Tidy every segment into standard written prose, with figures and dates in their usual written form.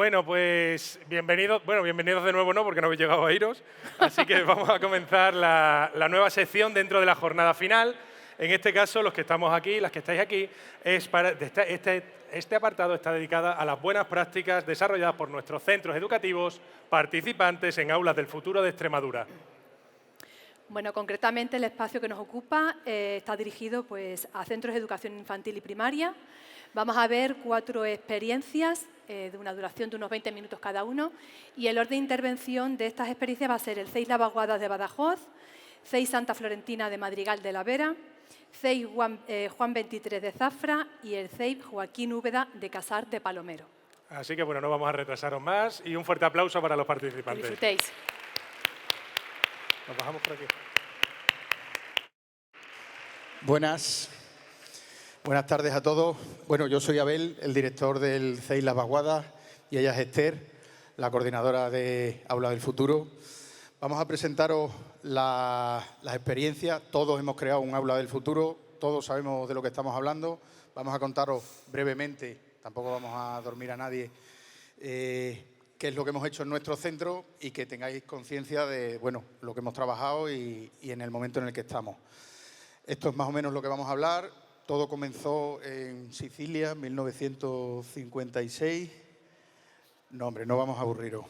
Bueno, pues bienvenidos de nuevo no, porque no habéis llegado a iros, así que vamos a comenzar la nueva sección dentro de la jornada final. En este caso, los que estamos aquí, las que estáis aquí, este apartado está dedicado a las buenas prácticas desarrolladas por nuestros centros educativos participantes en Aulas del Futuro de Extremadura. Bueno, concretamente el espacio que nos ocupa está dirigido pues, a centros de educación infantil y primaria. Vamos a ver 4 experiencias de una duración de unos 20 minutos cada uno y el orden de intervención de estas experiencias va a ser el CEIS La Vaguada de Badajoz, CEIS Santa Florentina de Madrigal de la Vera, CEIS Juan 23 de Zafra y el CEIS Joaquín Úbeda de Casar de Palomero. Así que bueno, no vamos a retrasaros más y un fuerte aplauso para los participantes. Que disfrutéis. Nos bajamos por aquí. Buenas tardes a todos. Bueno, yo soy Abel, el director del CEIS Las Vaguadas, y ella es Esther, la coordinadora de Aula del Futuro. Vamos a presentaros las experiencias. Todos hemos creado un Aula del Futuro, todos sabemos de lo que estamos hablando. Vamos a contaros brevemente, tampoco vamos a dormir a nadie, qué es lo que hemos hecho en nuestro centro y que tengáis conciencia de bueno, lo que hemos trabajado y en el momento en el que estamos. Esto es más o menos lo que vamos a hablar. Todo comenzó en Sicilia, en 1956. No, hombre, no vamos a aburriros.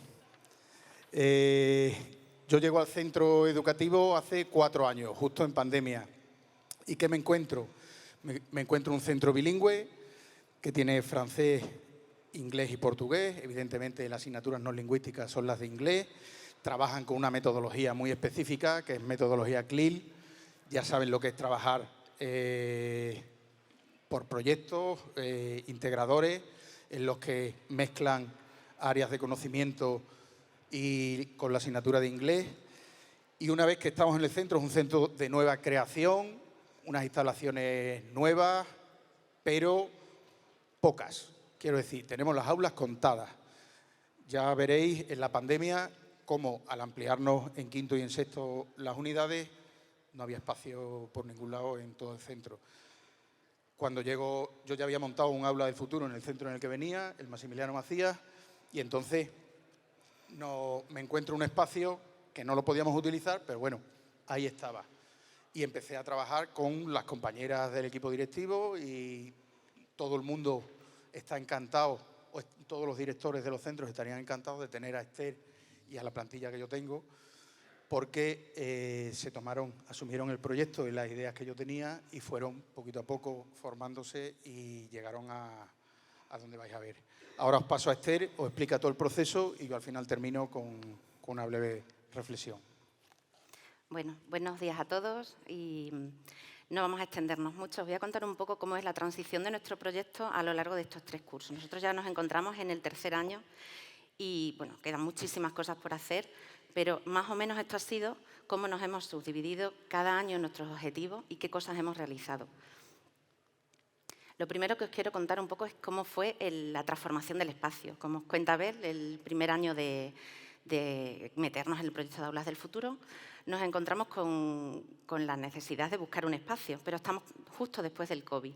Yo llego al centro educativo hace 4 años, justo en pandemia. ¿Y qué me encuentro? Me encuentro un centro bilingüe que tiene francés, inglés y portugués. Evidentemente, las asignaturas no lingüísticas son las de inglés. Trabajan con una metodología muy específica, que es metodología CLIL. Ya saben lo que es trabajar por proyectos integradores en los que mezclan áreas de conocimiento y con la asignatura de inglés. Y una vez que estamos en el centro, es un centro de nueva creación, unas instalaciones nuevas, pero pocas. Quiero decir, tenemos las aulas contadas. Ya veréis en la pandemia cómo al ampliarnos en quinto y en sexto las unidades, no había espacio por ningún lado en todo el centro. Cuando llego, yo ya había montado un aula del futuro en el centro en el que venía, el Maximiliano Macías, y entonces me encuentro un espacio que no lo podíamos utilizar, pero bueno, ahí estaba. Y empecé a trabajar con las compañeras del equipo directivo y todo el mundo está encantado, o todos los directores de los centros estarían encantados de tener a Esther y a la plantilla que yo tengo, porque asumieron el proyecto y las ideas que yo tenía y fueron poquito a poco formándose y llegaron a donde vais a ver. Ahora os paso a Esther, os explica todo el proceso y yo al final termino con una breve reflexión. Bueno, buenos días a todos y no vamos a extendernos mucho. Os voy a contar un poco cómo es la transición de nuestro proyecto a lo largo de estos 3 cursos. Nosotros ya nos encontramos en el 3er año y, bueno, quedan muchísimas cosas por hacer, pero más o menos esto ha sido cómo nos hemos subdividido cada año nuestros objetivos y qué cosas hemos realizado. Lo primero que os quiero contar un poco es cómo fue la transformación del espacio. Como os cuenta Abel, el primer año de meternos en el proyecto de Aulas del Futuro, nos encontramos con la necesidad de buscar un espacio, pero estamos justo después del COVID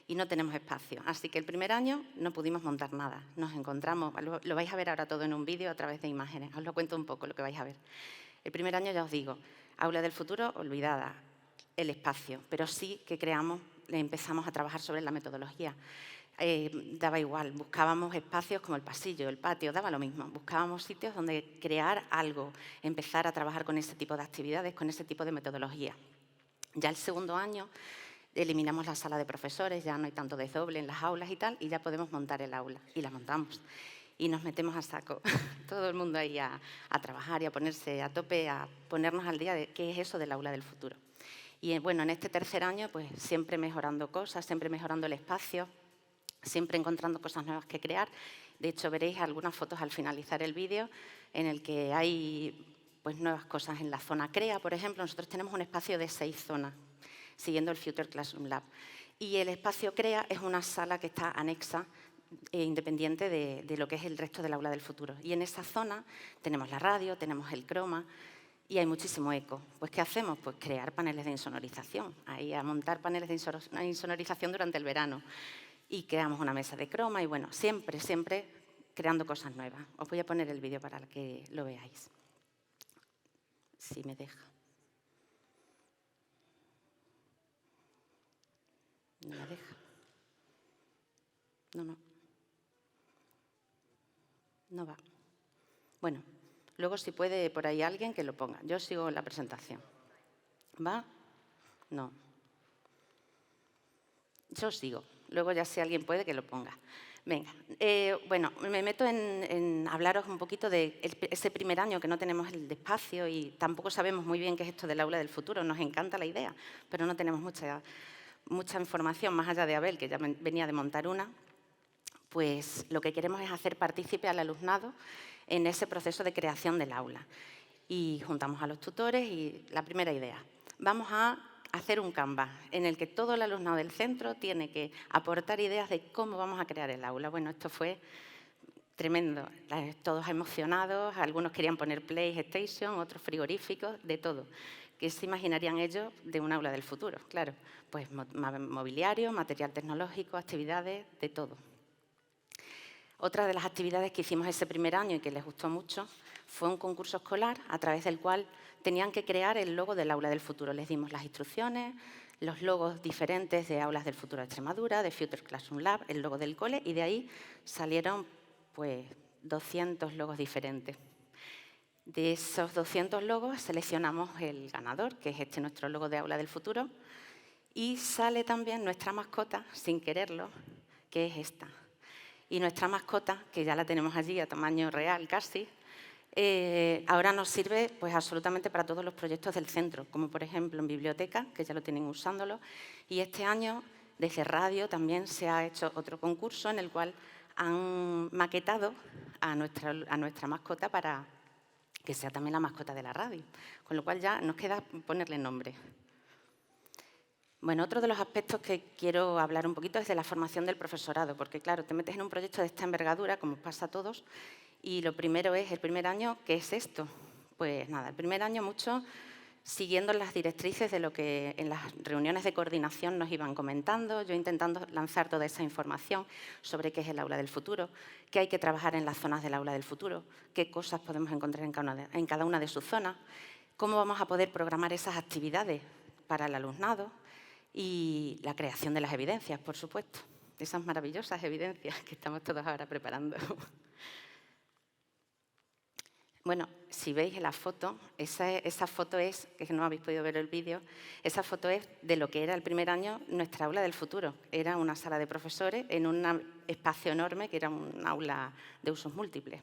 y no tenemos espacio. Así que el primer año no pudimos montar nada. Nos encontramos, lo vais a ver ahora todo en un vídeo a través de imágenes. Os lo cuento un poco lo que vais a ver. El primer año, ya os digo, Aula del Futuro olvidada, el espacio, pero sí que empezamos a trabajar sobre la metodología. Daba igual, buscábamos espacios como el pasillo, el patio, daba lo mismo. Buscábamos sitios donde crear algo, empezar a trabajar con ese tipo de actividades, con ese tipo de metodología. Ya el segundo año eliminamos la sala de profesores, ya no hay tanto desdoble en las aulas y tal, y ya podemos montar el aula. Y la montamos. Y nos metemos a saco, todo el mundo ahí a trabajar y a ponerse a tope, a ponernos al día de qué es eso del aula del futuro. Y bueno, en este 3er año, pues siempre mejorando cosas, siempre mejorando el espacio, siempre encontrando cosas nuevas que crear. De hecho, veréis algunas fotos al finalizar el vídeo en el que hay pues, nuevas cosas en la zona CREA, por ejemplo. Nosotros tenemos un espacio de 6 zonas, siguiendo el Future Classroom Lab. Y el espacio CREA es una sala que está anexa independiente de lo que es el resto del aula del futuro. Y en esa zona tenemos la radio, tenemos el croma y hay muchísimo eco. Pues, ¿qué hacemos? Pues crear paneles de insonorización, ahí a montar paneles de insonorización durante el verano. Y creamos una mesa de croma y, bueno, siempre creando cosas nuevas. Os voy a poner el vídeo para que lo veáis. Si me deja. No me deja. No. No va. Bueno, luego si puede por ahí alguien que lo ponga. Yo sigo la presentación. ¿Va? No. Yo sigo. Luego ya si alguien puede que lo ponga. Venga, bueno, me meto en hablaros un poquito de ese primer año que no tenemos el espacio y tampoco sabemos muy bien qué es esto del aula del futuro. Nos encanta la idea, pero no tenemos mucha información más allá de Abel, que ya venía de montar una. Pues lo que queremos es hacer partícipe al alumnado en ese proceso de creación del aula. Y juntamos a los tutores y la primera idea. Vamos a hacer un Canvas en el que todo el alumnado del centro tiene que aportar ideas de cómo vamos a crear el aula. Bueno, esto fue tremendo. Todos emocionados, algunos querían poner PlayStation, otros frigoríficos, de todo. ¿Qué se imaginarían ellos de un aula del futuro? Claro, pues mobiliario, material tecnológico, actividades, de todo. Otra de las actividades que hicimos ese primer año y que les gustó mucho fue un concurso escolar a través del cual tenían que crear el logo del aula del futuro. Les dimos las instrucciones, los logos diferentes de Aulas del Futuro de Extremadura, de Future Classroom Lab, el logo del cole, y de ahí salieron pues 200 logos diferentes. De esos 200 logos seleccionamos el ganador, que es nuestro logo de Aula del Futuro, y sale también nuestra mascota, sin quererlo, que es esta. Y nuestra mascota, que ya la tenemos allí a tamaño real casi, ahora nos sirve pues, absolutamente para todos los proyectos del centro, como por ejemplo en biblioteca, que ya lo tienen usándolo, y este año desde radio también se ha hecho otro concurso en el cual han maquetado a nuestra mascota para que sea también la mascota de la radio, con lo cual ya nos queda ponerle nombre. Bueno, otro de los aspectos que quiero hablar un poquito es de la formación del profesorado, porque claro, te metes en un proyecto de esta envergadura, como pasa a todos, y lo primero es, el primer año, ¿qué es esto? Pues nada, el primer año mucho siguiendo las directrices de lo que en las reuniones de coordinación nos iban comentando, yo intentando lanzar toda esa información sobre qué es el aula del futuro, qué hay que trabajar en las zonas del aula del futuro, qué cosas podemos encontrar en cada una de sus zonas, cómo vamos a poder programar esas actividades para el alumnado y la creación de las evidencias, por supuesto, esas maravillosas evidencias que estamos todos ahora preparando. Bueno, si veis en la foto, esa foto es, que no habéis podido ver el vídeo, esa foto es de lo que era el primer año nuestra aula del futuro. Era una sala de profesores en un espacio enorme que era un aula de usos múltiples.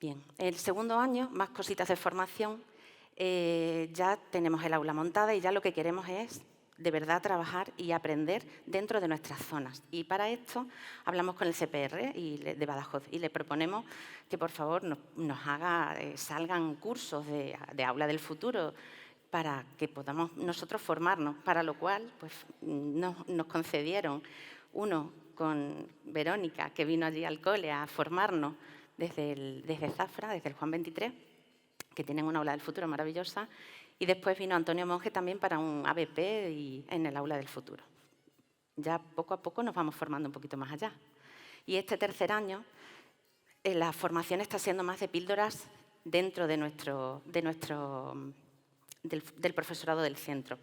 Bien, el segundo año, más cositas de formación, ya tenemos el aula montada y ya lo que queremos es de verdad trabajar y aprender dentro de nuestras zonas. Y para esto hablamos con el CPR de Badajoz y le proponemos que por favor salgan cursos de aula del futuro para que podamos nosotros formarnos, para lo cual pues, nos concedieron uno con Verónica, que vino allí al cole a formarnos desde Zafra, desde el Juan 23, que tienen una aula del futuro maravillosa, y después vino Antonio Monge también para un ABP en el aula del futuro. Ya poco a poco nos vamos formando un poquito más allá. Y este tercer año, la formación está siendo más de píldoras dentro del profesorado del centro.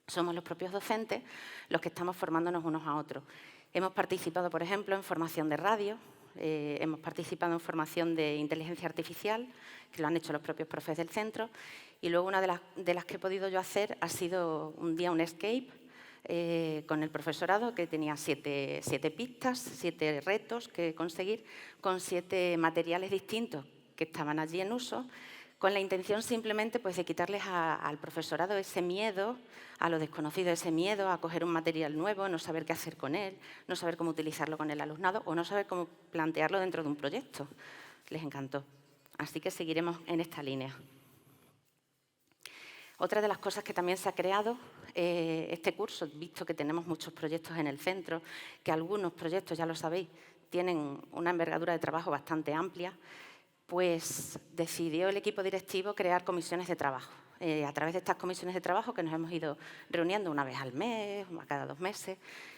Somos los propios docentes los que estamos formándonos unos a otros. Hemos participado, por ejemplo, en formación de radio, hemos participado en formación de inteligencia artificial, que lo han hecho los propios profes del centro, y luego una de las que he podido yo hacer ha sido un día un escape con el profesorado, que tenía 7 pistas, 7 retos que conseguir, con 7 materiales distintos que estaban allí en uso, con la intención simplemente pues, de quitarles al profesorado ese miedo a lo desconocido, ese miedo a coger un material nuevo, no saber qué hacer con él, no saber cómo utilizarlo con el alumnado o no saber cómo plantearlo dentro de un proyecto. Les encantó. Así que seguiremos en esta línea. Otra de las cosas que también se ha creado este curso, visto que tenemos muchos proyectos en el centro, que algunos proyectos, ya lo sabéis, tienen una envergadura de trabajo bastante amplia, pues decidió el equipo directivo crear comisiones de trabajo. A través de estas comisiones de trabajo, que nos hemos ido reuniendo una vez al mes, cada 2 meses,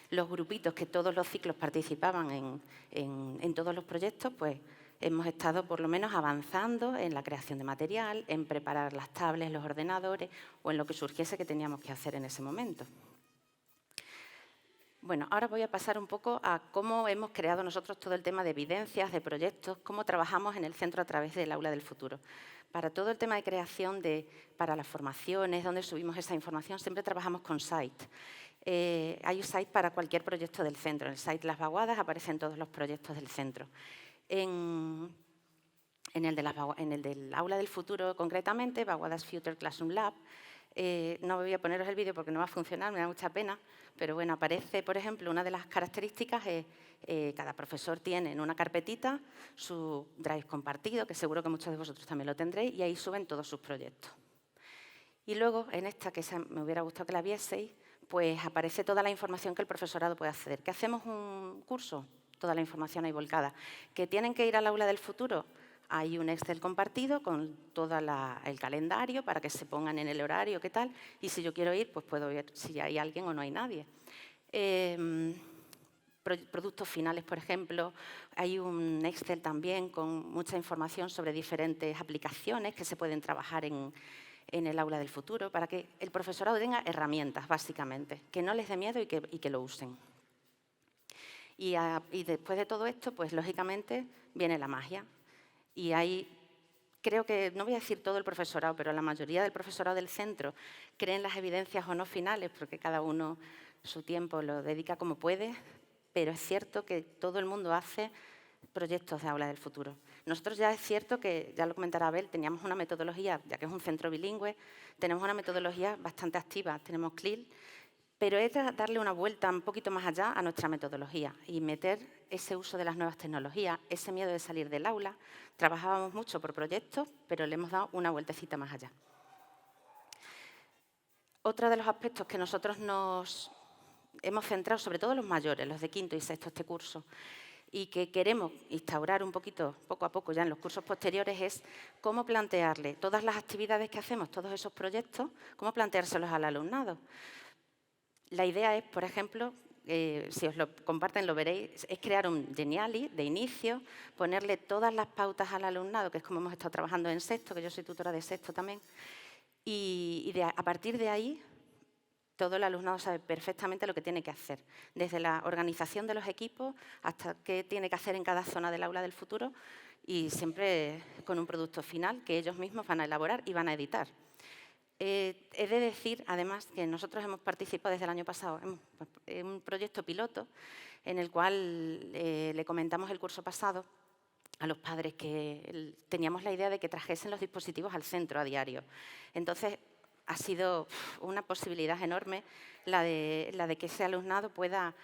los grupitos que todos los ciclos participaban en todos los proyectos, pues hemos estado por lo menos avanzando en la creación de material, en preparar las tablets, los ordenadores o en lo que surgiese que teníamos que hacer en ese momento. Bueno, ahora voy a pasar un poco a cómo hemos creado nosotros todo el tema de evidencias, de proyectos, cómo trabajamos en el centro a través del Aula del Futuro. Para todo el tema de creación, para las formaciones, donde subimos esa información, siempre trabajamos con site. Hay un site para cualquier proyecto del centro. En el site Las Vaguadas aparecen todos los proyectos del centro. En el del Aula del Futuro, concretamente, Vaguadas Future Classroom Lab, no voy a poneros el vídeo porque no va a funcionar, me da mucha pena, pero bueno, aparece, por ejemplo, una de las características es cada profesor tiene en una carpetita su Drive compartido, que seguro que muchos de vosotros también lo tendréis, y ahí suben todos sus proyectos. Y luego, en esta, que me hubiera gustado que la vieseis, pues aparece toda la información que el profesorado puede acceder. ¿Que hacemos un curso? Toda la información ahí volcada. ¿Que tienen que ir al Aula del Futuro? Hay un Excel compartido con todo el calendario para que se pongan en el horario, qué tal. Y si yo quiero ir, pues puedo ver si hay alguien o no hay nadie. Productos finales, por ejemplo. Hay un Excel también con mucha información sobre diferentes aplicaciones que se pueden trabajar en el Aula del Futuro para que el profesorado tenga herramientas, básicamente, que no les dé miedo y que lo usen. Y después de todo esto, pues lógicamente viene la magia. Y ahí creo que, no voy a decir todo el profesorado, pero la mayoría del profesorado del centro creen las evidencias o no finales, porque cada uno su tiempo lo dedica como puede, pero es cierto que todo el mundo hace proyectos de Aula del Futuro. Nosotros ya es cierto que, ya lo comentará Abel, teníamos una metodología, ya que es un centro bilingüe, tenemos una metodología bastante activa, tenemos CLIL, pero es darle una vuelta un poquito más allá a nuestra metodología y meter ese uso de las nuevas tecnologías, ese miedo de salir del aula. Trabajábamos mucho por proyectos, pero le hemos dado una vueltecita más allá. Otro de los aspectos que nosotros nos hemos centrado, sobre todo los mayores, los de quinto y sexto este curso, y que queremos instaurar un poquito, poco a poco ya en los cursos posteriores, es cómo plantearle todas las actividades que hacemos, todos esos proyectos, cómo planteárselos al alumnado. La idea es, por ejemplo, si os lo comparten lo veréis, es crear un Geniali de inicio, ponerle todas las pautas al alumnado, que es como hemos estado trabajando en sexto, que yo soy tutora de sexto también, y a partir de ahí todo el alumnado sabe perfectamente lo que tiene que hacer, desde la organización de los equipos hasta qué tiene que hacer en cada zona del Aula del Futuro y siempre con un producto final que ellos mismos van a elaborar y van a editar. He de decir, además, que nosotros hemos participado desde el año pasado en un proyecto piloto en el cual le comentamos el curso pasado a los padres que teníamos la idea de que trajesen los dispositivos al centro a diario. Entonces, ha sido una posibilidad enorme la de que ese alumnado pueda,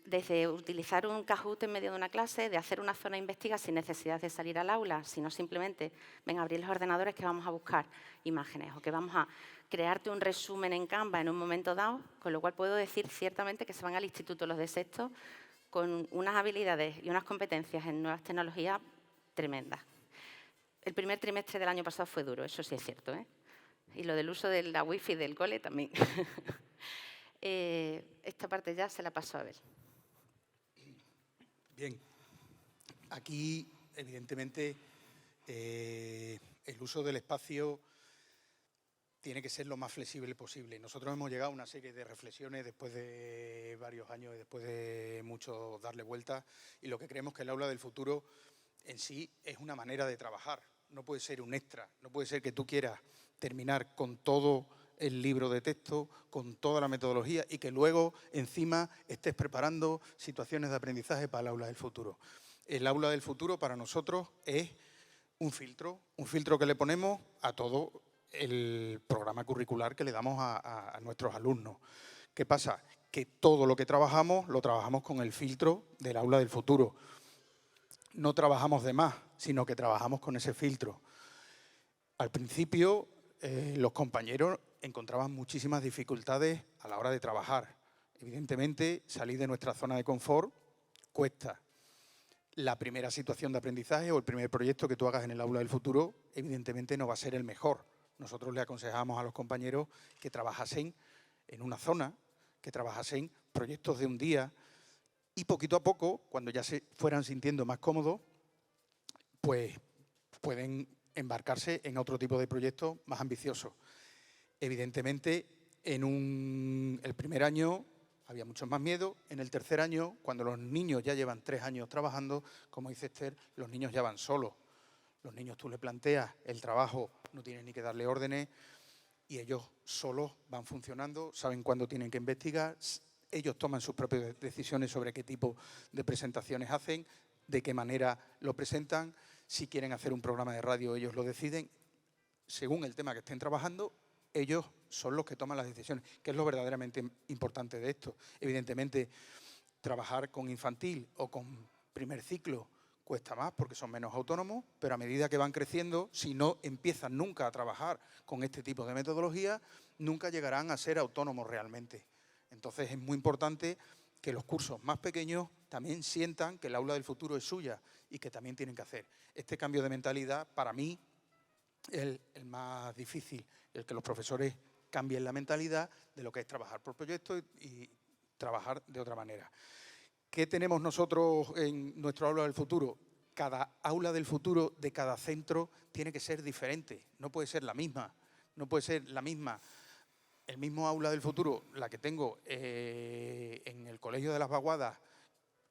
desde utilizar un Kahoot en medio de una clase, de hacer una zona investiga sin necesidad de salir al aula, sino simplemente, ven a abrir los ordenadores que vamos a buscar imágenes o que vamos a crearte un resumen en Canva en un momento dado, con lo cual puedo decir ciertamente que se van al instituto los de sexto con unas habilidades y unas competencias en nuevas tecnologías tremendas. El primer trimestre del año pasado fue duro, eso sí es cierto, ¿eh? Y lo del uso de la wifi del cole también. Esta parte ya se la paso a Abel. Bien. Aquí, evidentemente, el uso del espacio tiene que ser lo más flexible posible. Nosotros hemos llegado a una serie de reflexiones después de varios años y después de mucho darle vueltas, y lo que creemos que el Aula del Futuro en sí es una manera de trabajar. No puede ser un extra, no puede ser que tú quieras terminar con todo el libro de texto, con toda la metodología y que luego encima estés preparando situaciones de aprendizaje para el Aula del Futuro. El Aula del Futuro para nosotros es un filtro que le ponemos a todo el programa curricular que le damos a nuestros alumnos. ¿Qué pasa? Que todo lo que trabajamos lo trabajamos con el filtro del Aula del Futuro. No trabajamos de más, sino que trabajamos con ese filtro. Al principio, los compañeros encontraban muchísimas dificultades a la hora de trabajar. Evidentemente, salir de nuestra zona de confort cuesta. La primera situación de aprendizaje o el primer proyecto que tú hagas en el Aula del Futuro, evidentemente no va a ser el mejor. Nosotros le aconsejamos a los compañeros que trabajasen en una zona, que trabajasen proyectos de un día y poquito a poco, cuando ya se fueran sintiendo más cómodos, pues pueden embarcarse en otro tipo de proyectos más ambiciosos. Evidentemente, el primer año había mucho más miedo. En el tercer año, cuando los niños ya llevan 3 años trabajando, como dice Esther, los niños ya van solos. Los niños tú le planteas el trabajo, no tienes ni que darle órdenes y ellos solos van funcionando, saben cuándo tienen que investigar, ellos toman sus propias decisiones sobre qué tipo de presentaciones hacen, de qué manera lo presentan. Si quieren hacer un programa de radio, ellos lo deciden. Según el tema que estén trabajando, ellos son los que toman las decisiones, que es lo verdaderamente importante de esto. Evidentemente, trabajar con infantil o con primer ciclo cuesta más porque son menos autónomos, pero a medida que van creciendo, si no empiezan nunca a trabajar con este tipo de metodología, nunca llegarán a ser autónomos realmente. Entonces, es muy importante que los cursos más pequeños también sientan que el aula del futuro es suya y que también tienen que hacer. Este cambio de mentalidad, para mí, es el más difícil, el que los profesores cambien la mentalidad de lo que es trabajar por proyectos y trabajar de otra manera. ¿Qué tenemos nosotros en nuestro aula del futuro? Cada aula del futuro de cada centro tiene que ser diferente, no puede ser la misma, no puede ser la misma. El mismo aula del futuro, la que tengo en el Colegio de las Vaguadas,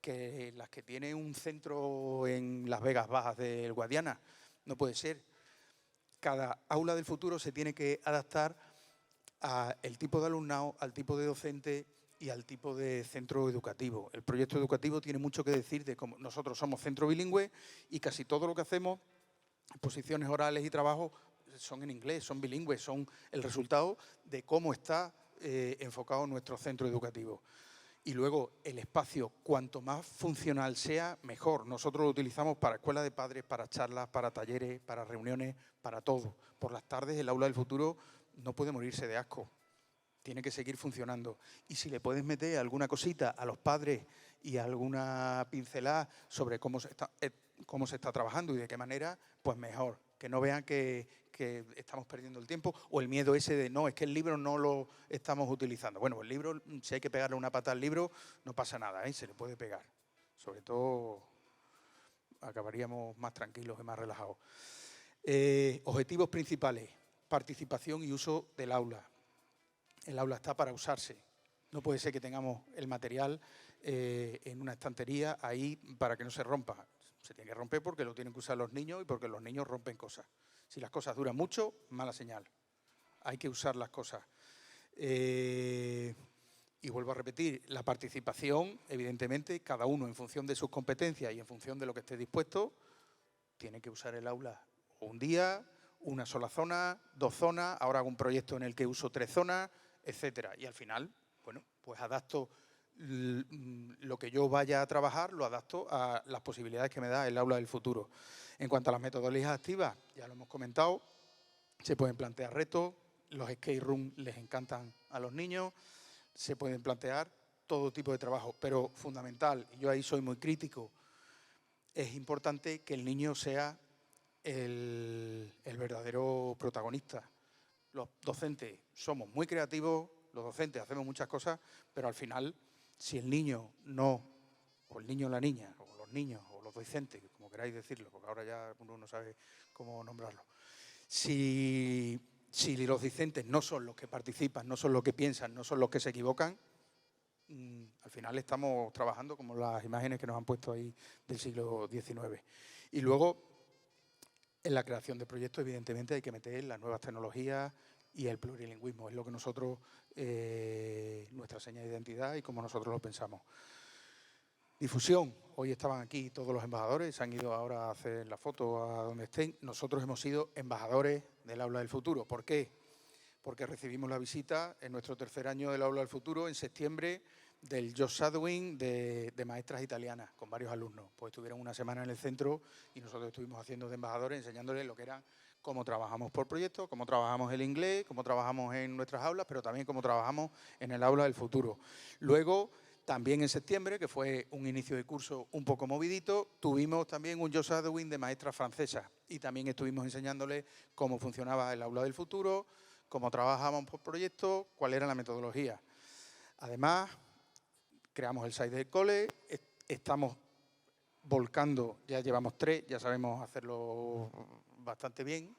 que las que tiene un centro en Las Vegas Bajas del Guadiana, no puede ser. Cada aula del futuro se tiene que adaptar al tipo de alumnado, al tipo de docente y al tipo de centro educativo. El proyecto educativo tiene mucho que decir de cómo nosotros somos centro bilingüe y casi todo lo que hacemos, exposiciones orales y trabajos, son en inglés, son bilingües, son el resultado de cómo está enfocado nuestro centro educativo. Y luego el espacio, cuanto más funcional sea, mejor. Nosotros lo utilizamos para escuelas de padres, para charlas, para talleres, para reuniones, para todo. Por las tardes el aula del futuro no puede morirse de asco. Tiene que seguir funcionando. Y si le puedes meter alguna cosita a los padres y alguna pincelada sobre cómo se está trabajando y de qué manera, pues mejor. Que no vean que estamos perdiendo el tiempo o el miedo ese de no, es que el libro no lo estamos utilizando. Bueno, el libro, si hay que pegarle una pata al libro, no pasa nada, se le puede pegar. Sobre todo acabaríamos más tranquilos y más relajados. Objetivos principales, participación y uso del aula. El aula está para usarse. No puede ser que tengamos el material en una estantería ahí para que no se rompa. Se tiene que romper porque lo tienen que usar los niños y porque los niños rompen cosas. Si las cosas duran mucho, mala señal. Hay que usar las cosas. Y vuelvo a repetir, la participación, evidentemente, cada uno en función de sus competencias y en función de lo que esté dispuesto, tiene que usar el aula un día, una sola zona, 2 zonas, ahora hago un proyecto en el que uso 3 zonas, etcétera. Y al final, bueno, pues adapto lo que yo vaya a trabajar, lo adapto a las posibilidades que me da el aula del futuro. En cuanto a las metodologías activas, ya lo hemos comentado, se pueden plantear retos, los escape rooms les encantan a los niños, se pueden plantear todo tipo de trabajo, pero fundamental, y yo ahí soy muy crítico, es importante que el niño sea el verdadero protagonista. Los docentes somos muy creativos, los docentes hacemos muchas cosas, pero al final, si el niño no, o el niño o la niña, o los niños, o los docentes, como queráis decirlo, porque ahora ya uno no sabe cómo nombrarlo, si los docentes no son los que participan, no son los que piensan, no son los que se equivocan, al final estamos trabajando como las imágenes que nos han puesto ahí del siglo XIX. Y luego, en la creación de proyectos, evidentemente, hay que meter las nuevas tecnologías y el plurilingüismo. Es lo que nosotros, nuestra seña de identidad y como nosotros lo pensamos. Difusión. Hoy estaban aquí todos los embajadores, se han ido ahora a hacer la foto a donde estén. Nosotros hemos sido embajadores del Aula del Futuro. ¿Por qué? Porque recibimos la visita en nuestro tercer año del Aula del Futuro, en septiembre, del Job Shadowing de maestras italianas con varios alumnos. Pues estuvieron una semana en el centro y nosotros estuvimos haciendo de embajadores, enseñándoles lo que eran cómo trabajamos por proyectos, cómo trabajamos el inglés, cómo trabajamos en nuestras aulas, pero también cómo trabajamos en el Aula del Futuro. Luego, también en septiembre, que fue un inicio de curso un poco movidito, tuvimos también un Job Shadowing de maestras francesas y también estuvimos enseñándoles cómo funcionaba el Aula del Futuro, cómo trabajábamos por proyectos, cuál era la metodología. Además, creamos el site del cole, estamos volcando, ya llevamos 3, ya sabemos hacerlo bastante bien,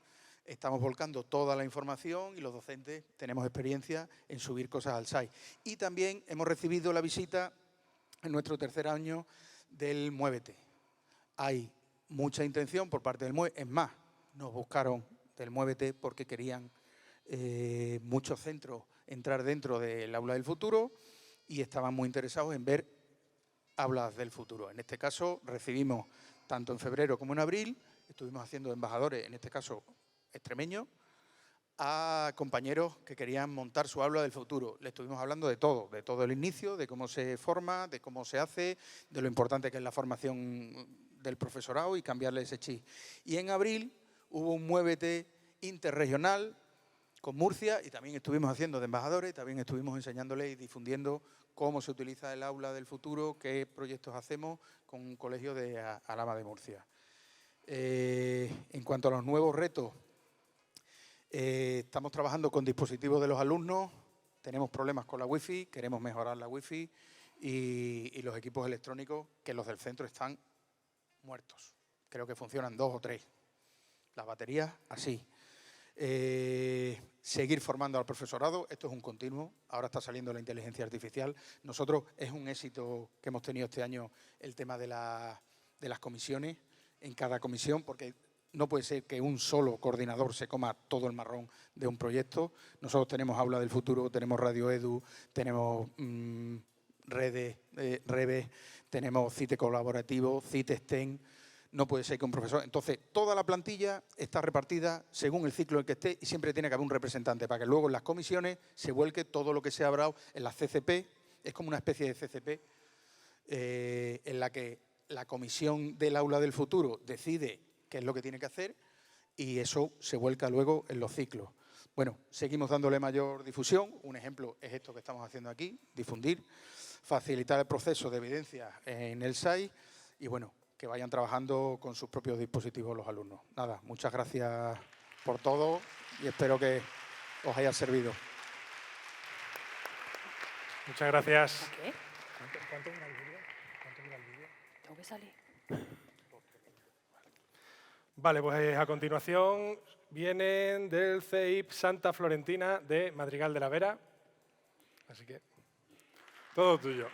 estamos volcando toda la información y los docentes tenemos experiencia en subir cosas al site. Y también hemos recibido la visita en nuestro tercer año del Muévete. Hay mucha intención por parte del Muévete, es más, nos buscaron del Muévete porque querían muchos centros entrar dentro del aula del futuro y estaban muy interesados en ver aulas del futuro. En este caso recibimos tanto en febrero como en abril, estuvimos haciendo embajadores, en este caso extremeños, a compañeros que querían montar su aula del futuro. Le estuvimos hablando de todo el inicio, de cómo se forma, de cómo se hace, de lo importante que es la formación del profesorado y cambiarle ese chip. Y en abril hubo un Muévete interregional con Murcia y también estuvimos haciendo de embajadores, también estuvimos enseñándoles y difundiendo cómo se utiliza el aula del futuro, qué proyectos hacemos con un colegio de Alhama de Murcia. En cuanto a los nuevos retos, estamos trabajando con dispositivos de los alumnos, tenemos problemas con la wifi, queremos mejorar la wifi y los equipos electrónicos, que los del centro están muertos. Creo que funcionan 2 o 3. Las baterías, así. Seguir formando al profesorado, esto es un continuo, ahora está saliendo la inteligencia artificial. Nosotros, es un éxito que hemos tenido este año el tema de las comisiones, en cada comisión, porque no puede ser que un solo coordinador se coma todo el marrón de un proyecto. Nosotros tenemos Aula del Futuro, tenemos Radio Edu, tenemos redes, tenemos CITE colaborativo, CITE STEM. No puede ser que un profesor... Entonces, toda la plantilla está repartida según el ciclo en el que esté y siempre tiene que haber un representante para que luego en las comisiones se vuelque todo lo que se ha hablado en las CCP. Es como una especie de CCP en la que la comisión del aula del futuro decide qué es lo que tiene que hacer y eso se vuelca luego en los ciclos. Bueno, seguimos dándole mayor difusión. Un ejemplo es esto que estamos haciendo aquí, difundir, facilitar el proceso de evidencia en el SAI y, bueno, que vayan trabajando con sus propios dispositivos los alumnos. Nada, muchas gracias por todo y espero que os haya servido. Muchas gracias. ¿Qué? ¿Cuánto dura el vídeo? Tengo que salir. Vale, pues a continuación vienen del CEIP Santa Florentina de Madrigal de la Vera. Así que todo tuyo.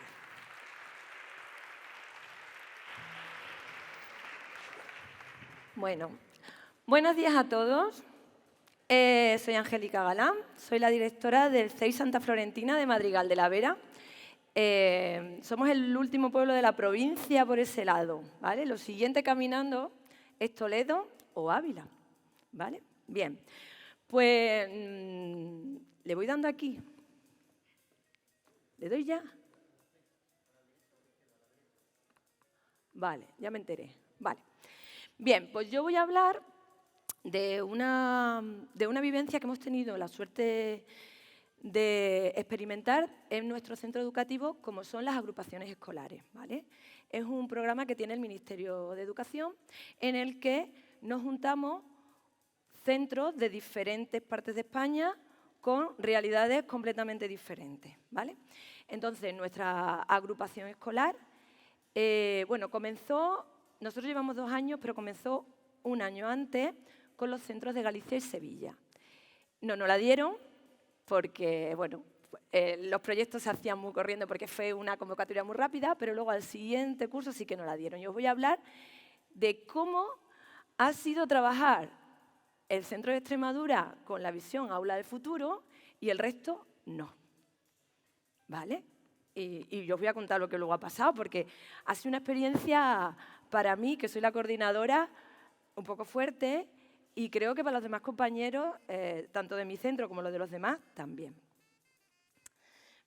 Bueno, buenos días a todos. Soy Angélica Galán, soy la directora del CEIP Santa Florentina de Madrigal de la Vera. Somos el último pueblo de la provincia por ese lado, ¿vale? Lo siguiente caminando es Toledo o Ávila, ¿vale? Bien, pues le voy dando aquí. ¿Le doy ya? Vale, ya me enteré. Vale. Bien, pues yo voy a hablar de una vivencia que hemos tenido la suerte de experimentar en nuestro centro educativo, como son las agrupaciones escolares, ¿vale? Es un programa que tiene el Ministerio de Educación en el que nos juntamos centros de diferentes partes de España con realidades completamente diferentes, ¿vale? Entonces, nuestra agrupación escolar, bueno, comenzó, nosotros llevamos 2 años, pero comenzó un año antes con los centros de Galicia y Sevilla. No nos la dieron porque, bueno, los proyectos se hacían muy corriendo porque fue una convocatoria muy rápida, pero luego al siguiente curso sí que nos la dieron. Yo os voy a hablar de cómo ha sido trabajar el centro de Extremadura con la visión Aula del Futuro y el resto no, ¿vale? Y yo os voy a contar lo que luego ha pasado, porque ha sido una experiencia para mí, que soy la coordinadora, un poco fuerte, y creo que para los demás compañeros, tanto de mi centro como los de los demás, también.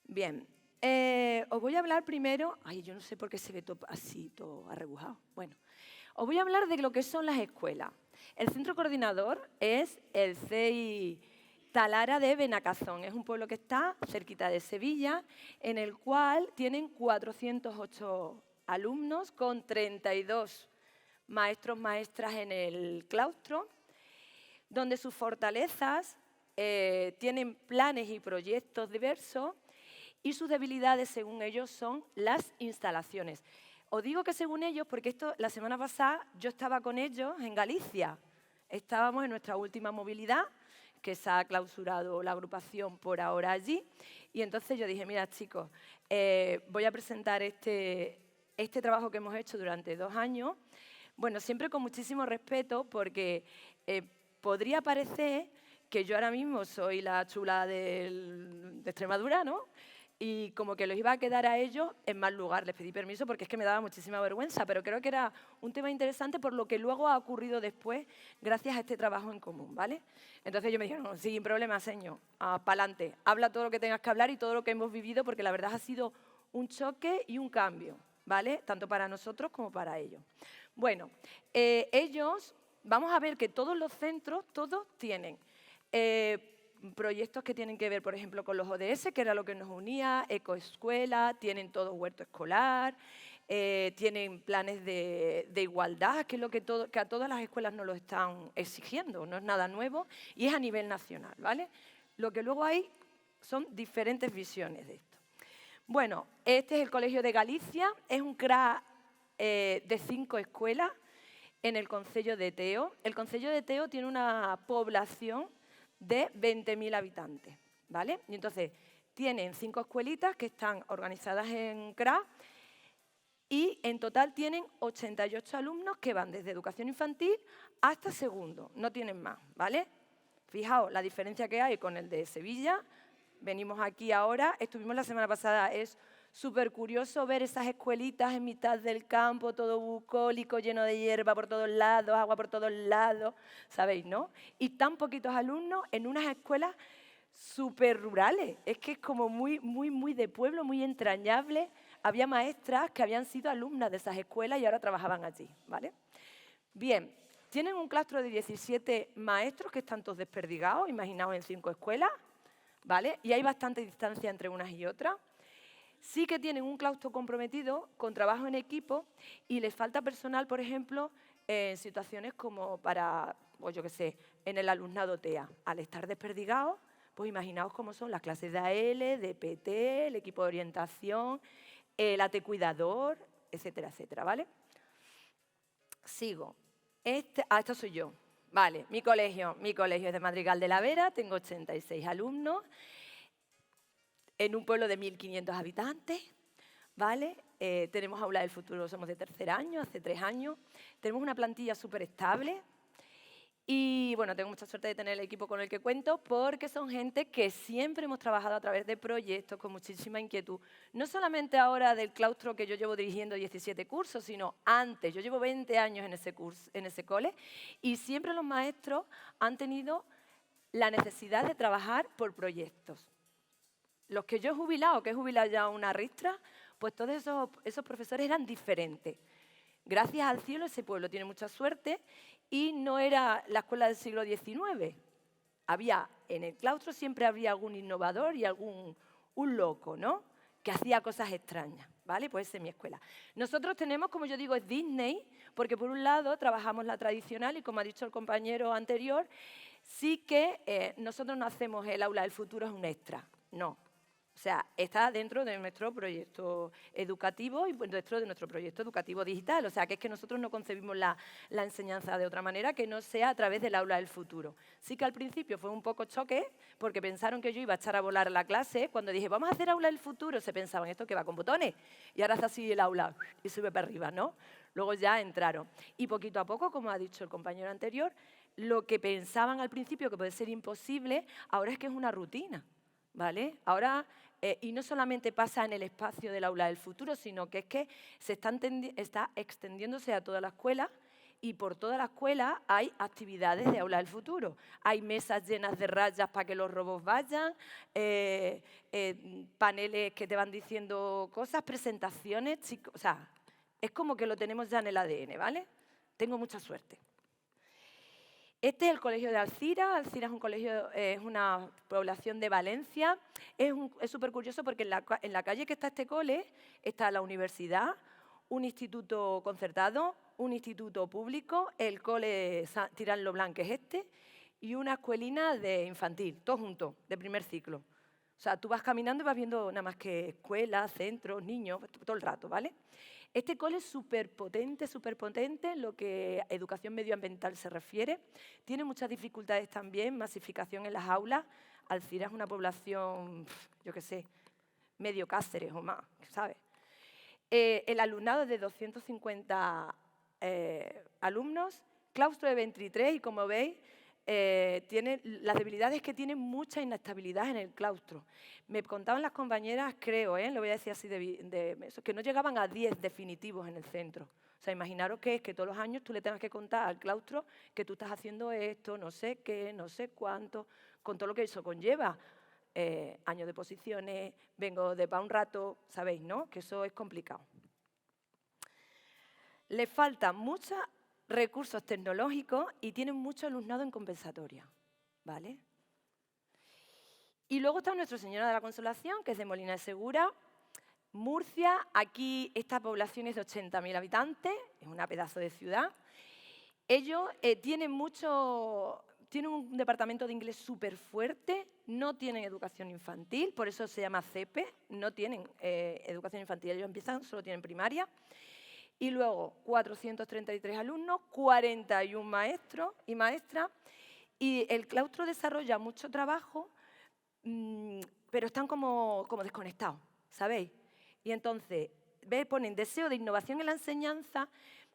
Bien, os voy a hablar primero... Ay, yo no sé por qué se ve todo así, todo arrebujado. Bueno, os voy a hablar de lo que son las escuelas. El centro coordinador es el CEI Talara de Benacazón. Es un pueblo que está cerquita de Sevilla, en el cual tienen 408 alumnos con 32 maestros, maestras en el claustro, donde sus fortalezas tienen planes y proyectos diversos y sus debilidades, según ellos, son las instalaciones. Os digo que según ellos, porque esto la semana pasada yo estaba con ellos en Galicia. Estábamos en nuestra última movilidad, que se ha clausurado la agrupación por ahora allí. Y entonces yo dije, mira, chicos, voy a presentar este trabajo que hemos hecho durante 2 años. Bueno, siempre con muchísimo respeto, porque podría parecer que yo ahora mismo soy la chula de Extremadura, ¿no? Y como que los iba a quedar a ellos en mal lugar. Les pedí permiso porque es que me daba muchísima vergüenza, pero creo que era un tema interesante por lo que luego ha ocurrido después gracias a este trabajo en común, ¿vale? Entonces ellos me dijeron, no, sin problema, señor, pa'lante, habla todo lo que tengas que hablar y todo lo que hemos vivido, porque la verdad ha sido un choque y un cambio, ¿vale? Tanto para nosotros como para ellos. Bueno, ellos, vamos a ver que todos los centros, todos tienen proyectos que tienen que ver, por ejemplo, con los ODS, que era lo que nos unía, ecoescuela, tienen todo huerto escolar, tienen planes de igualdad, que es lo que a todas las escuelas nos lo están exigiendo, no es nada nuevo, y es a nivel nacional, ¿vale? Lo que luego hay son diferentes visiones de esto. Bueno, este es el Colegio de Galicia, es un CRA de 5 escuelas en el concello de Teo. El concello de Teo tiene una población de 20.000 habitantes, ¿vale? Y entonces tienen 5 escuelitas que están organizadas en CRA y en total tienen 88 alumnos que van desde educación infantil hasta segundo, no tienen más, ¿vale? Fijaos la diferencia que hay con el de Sevilla. Venimos aquí ahora, estuvimos la semana pasada, es súper curioso ver esas escuelitas en mitad del campo, todo bucólico, lleno de hierba por todos lados, agua por todos lados, ¿sabéis, no? Y tan poquitos alumnos en unas escuelas súper rurales. Es que es como muy de pueblo, muy entrañable. Había maestras que habían sido alumnas de esas escuelas y ahora trabajaban allí, ¿vale? Bien, tienen un claustro de 17 maestros que están todos desperdigados, imaginaos en 5 escuelas, ¿vale? Y hay bastante distancia entre unas y otras. Sí que tienen un claustro comprometido con trabajo en equipo y les falta personal, por ejemplo, en situaciones como para, pues yo qué sé, en el alumnado TEA. Al estar desperdigados, pues imaginaos cómo son las clases de AL, de PT, el equipo de orientación, el AT cuidador, etcétera, etcétera, ¿vale? Sigo. Esta soy yo. Vale, mi colegio es de Madrigal de la Vera, tengo 86 alumnos, en un pueblo de 1.500 habitantes, ¿vale? Tenemos aula del futuro, somos de 3er año, hace 3 años. Tenemos una plantilla súper estable y, bueno, tengo mucha suerte de tener el equipo con el que cuento porque son gente que siempre hemos trabajado a través de proyectos con muchísima inquietud. No solamente ahora del claustro que yo llevo dirigiendo 17 cursos, sino antes. Yo llevo 20 años en ese cole y siempre los maestros han tenido la necesidad de trabajar por proyectos. Los que yo he jubilado, que he jubilado ya una ristra, pues todos esos profesores eran diferentes. Gracias al cielo ese pueblo tiene mucha suerte y no era la escuela del siglo XIX. En el claustro siempre había algún innovador y un loco, ¿no? Que hacía cosas extrañas, ¿vale? Pues esa es mi escuela. Nosotros tenemos, como yo digo, es Disney, porque por un lado trabajamos la tradicional y como ha dicho el compañero anterior, sí que nosotros no hacemos el aula del futuro, es un extra, no. O sea, está dentro de nuestro proyecto educativo y dentro de nuestro proyecto educativo digital. O sea, que es que nosotros no concebimos la enseñanza de otra manera que no sea a través del aula del futuro. Sí que al principio fue un poco choque porque pensaron que yo iba a echar a volar la clase. Cuando dije, vamos a hacer aula del futuro, se pensaban, esto que va con botones. Y ahora hace así el aula y sube para arriba, ¿no? Luego ya entraron. Y poquito a poco, como ha dicho el compañero anterior, lo que pensaban al principio que puede ser imposible, ahora es que es una rutina. ¿Vale? Ahora, y no solamente pasa en el espacio del aula del futuro, sino que es que está extendiéndose a toda la escuela y por toda la escuela hay actividades de aula del futuro. Hay mesas llenas de rayas para que los robots vayan, paneles que te van diciendo cosas, presentaciones, o sea, es como que lo tenemos ya en el ADN, ¿vale? Tengo mucha suerte. Este es el colegio de Alcira. Alcira es un colegio, es una población de Valencia. Es súper curioso porque en la calle que está este cole está la universidad, un instituto concertado, un instituto público, el cole Tirán lo Blanc, que es este, y una escuelina de infantil, todos juntos, de primer ciclo. O sea, tú vas caminando y vas viendo nada más que escuelas, centros, niños, todo el rato, ¿vale? Este cole es súper potente en lo que a educación medioambiental se refiere. Tiene muchas dificultades también, masificación en las aulas. Alcira es una población, yo qué sé, medio Cáceres o más, ¿sabes? El alumnado es de 250 alumnos, claustro de 23 y como veis, tiene las debilidades que tiene mucha inestabilidad en el claustro. Me contaban las compañeras, creo, lo voy a decir así, que no llegaban a 10 definitivos en el centro. O sea, imaginaros que es que todos los años tú le tengas que contar al claustro que tú estás haciendo esto, no sé qué, no sé cuánto, con todo lo que eso conlleva. Años de posiciones, vengo de para un rato, sabéis, ¿no? Que eso es complicado. Le faltan muchos recursos tecnológicos y tienen mucho alumnado en compensatoria, ¿vale? Y luego está Nuestra Señora de la Consolación, que es de Molina de Segura. Murcia, aquí esta población es de 80.000 habitantes, es una pedazo de ciudad. Ellos tienen un departamento de inglés súper fuerte, no tienen educación infantil, por eso se llama CEPE, no tienen educación infantil, ellos solo tienen primaria. Y luego 433 alumnos, 41 maestros y maestras, y el claustro desarrolla mucho trabajo, pero están como desconectados, ¿sabéis? Y entonces, ponen deseo de innovación en la enseñanza,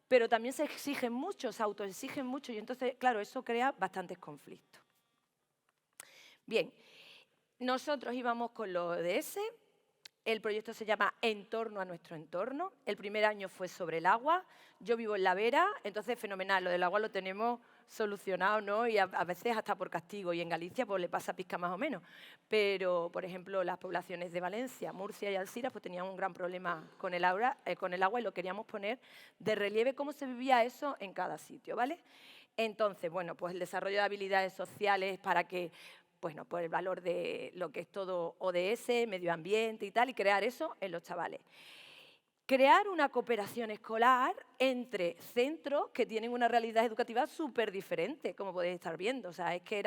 pero también se exigen mucho, se autoexigen mucho, y entonces, claro, eso crea bastantes conflictos. Bien, nosotros íbamos con los ODS, el proyecto se llama Entorno a nuestro entorno, el primer año fue sobre el agua, yo vivo en La Vera, entonces fenomenal, lo del agua lo tenemos solucionado, ¿no? Y a veces hasta por castigo, y en Galicia pues le pasa pizca más o menos, pero por ejemplo las poblaciones de Valencia, Murcia y Alcira pues tenían un gran problema con el agua y lo queríamos poner de relieve cómo se vivía eso en cada sitio, ¿vale? Entonces, bueno, pues el desarrollo de habilidades sociales para que, bueno, por el valor de lo que es todo ODS, medio ambiente y tal, y crear eso en los chavales. Crear una cooperación escolar entre centros que tienen una realidad educativa súper diferente, como podéis estar viendo. O sea, es que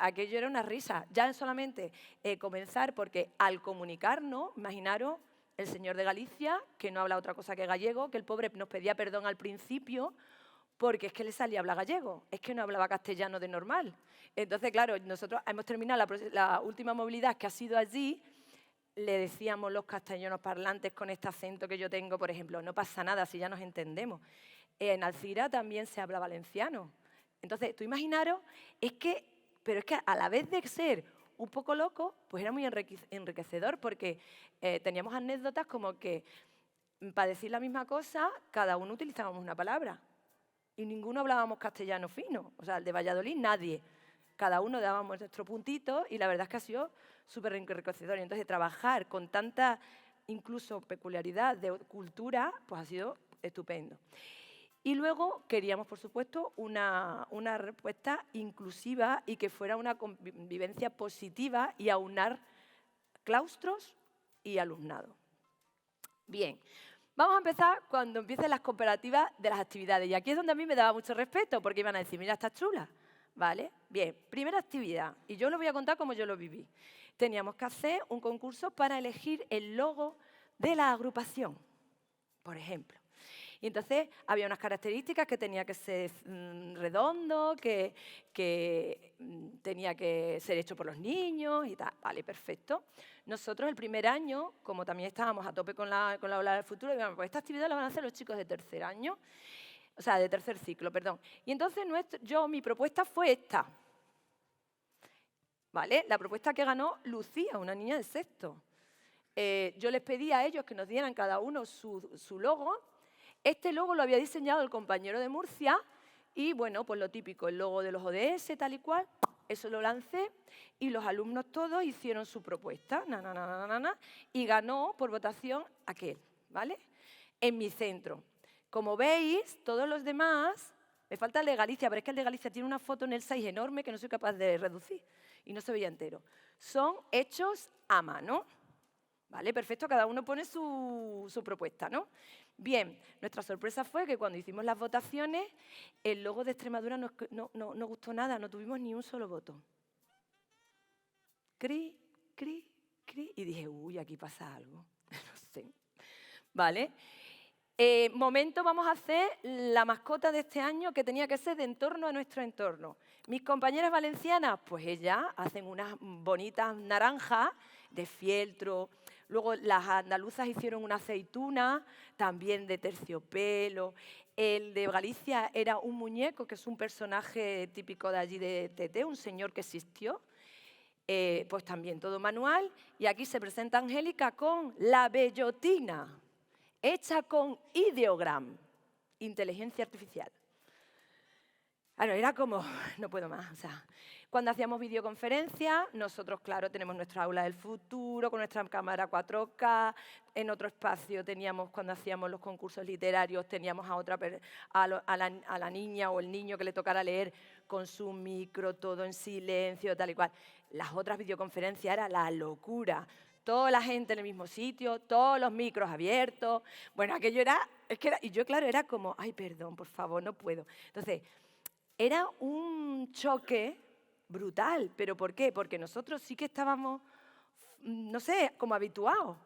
aquello era una risa. Ya solamente comenzar, porque al comunicarnos, imaginaros el señor de Galicia, que no habla otra cosa que gallego, que el pobre nos pedía perdón al principio, porque es que le salía a hablar gallego, es que no hablaba castellano de normal. Entonces, claro, nosotros hemos terminado la última movilidad que ha sido allí, le decíamos los castellanos parlantes con este acento que yo tengo, por ejemplo, no pasa nada si ya nos entendemos. En Alcira también se habla valenciano. Entonces, tú imaginaros, pero es que a la vez de ser un poco loco, pues era muy enriquecedor, porque teníamos anécdotas como que para decir la misma cosa, cada uno utilizábamos una palabra. Y ninguno hablábamos castellano fino, o sea, el de Valladolid nadie. Cada uno dábamos nuestro puntito y la verdad es que ha sido súper enriquecedor. Y entonces trabajar con tanta incluso peculiaridad de cultura, pues ha sido estupendo. Y luego queríamos, por supuesto, una respuesta inclusiva y que fuera una convivencia positiva y aunar claustros y alumnado. Bien. Vamos a empezar cuando empiecen las comparativas de las actividades. Y aquí es donde a mí me daba mucho respeto, porque iban a decir, mira, está chula. ¿Vale? Bien, primera actividad. Y yo lo voy a contar como yo lo viví. Teníamos que hacer un concurso para elegir el logo de la agrupación, por ejemplo. Y entonces había unas características que tenía que ser redondo, que tenía que ser hecho por los niños y tal. Vale, perfecto. Nosotros el primer año, como también estábamos a tope con la ola del futuro, digamos, pues esta actividad la van a hacer los chicos de tercer año, o sea, de tercer ciclo, perdón. Y entonces mi propuesta fue esta. ¿Vale? La propuesta que ganó Lucía, una niña de sexto. Yo les pedí a ellos que nos dieran cada uno su logo. Este logo lo había diseñado el compañero de Murcia y, bueno, pues lo típico, el logo de los ODS, tal y cual, eso lo lancé y los alumnos todos hicieron su propuesta, y ganó por votación aquel, ¿vale? En mi centro. Como veis, todos los demás, me falta el de Galicia, pero es que el de Galicia tiene una foto en el 6 enorme que no soy capaz de reducir y no se veía entero. Son hechos a mano. Vale, perfecto, cada uno pone su propuesta, ¿no? Bien, nuestra sorpresa fue que cuando hicimos las votaciones, el logo de Extremadura no gustó nada, no tuvimos ni un solo voto. Cri, cri, cri, y dije, uy, aquí pasa algo, no sé, ¿vale? Momento, vamos a hacer la mascota de este año que tenía que ser de entorno a nuestro entorno. Mis compañeras valencianas, pues ellas hacen unas bonitas naranjas de fieltro. Luego las andaluzas hicieron una aceituna, también de terciopelo. El de Galicia era un muñeco, que es un personaje típico de allí de Tete, un señor que existió. Pues también todo manual. Y aquí se presenta Angélica con la bellotina, hecha con ideogram, inteligencia artificial. Claro, era como, no puedo más. O sea, cuando hacíamos videoconferencias, nosotros, claro, tenemos nuestra aula del futuro, con nuestra cámara 4K. En otro espacio teníamos, cuando hacíamos los concursos literarios, teníamos a la niña o el niño que le tocara leer con su micro, todo en silencio, tal y cual. Las otras videoconferencias era la locura. Toda la gente en el mismo sitio, todos los micros abiertos. Bueno, aquello era, y yo, claro, era como, ay, perdón, por favor, no puedo. Entonces, era un choque brutal. ¿Pero por qué? Porque nosotros sí que estábamos, no sé, como habituados.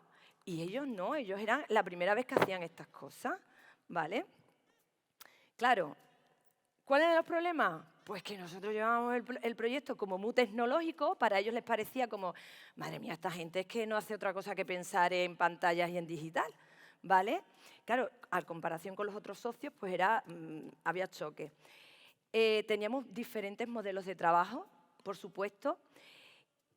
Y ellos no, ellos eran la primera vez que hacían estas cosas, ¿vale? Claro, ¿cuáles eran los problemas? Pues que nosotros llevábamos el proyecto como muy tecnológico, para ellos les parecía como, madre mía, esta gente es que no hace otra cosa que pensar en pantallas y en digital, ¿vale? Claro, a comparación con los otros socios, pues había choque. Teníamos diferentes modelos de trabajo, por supuesto.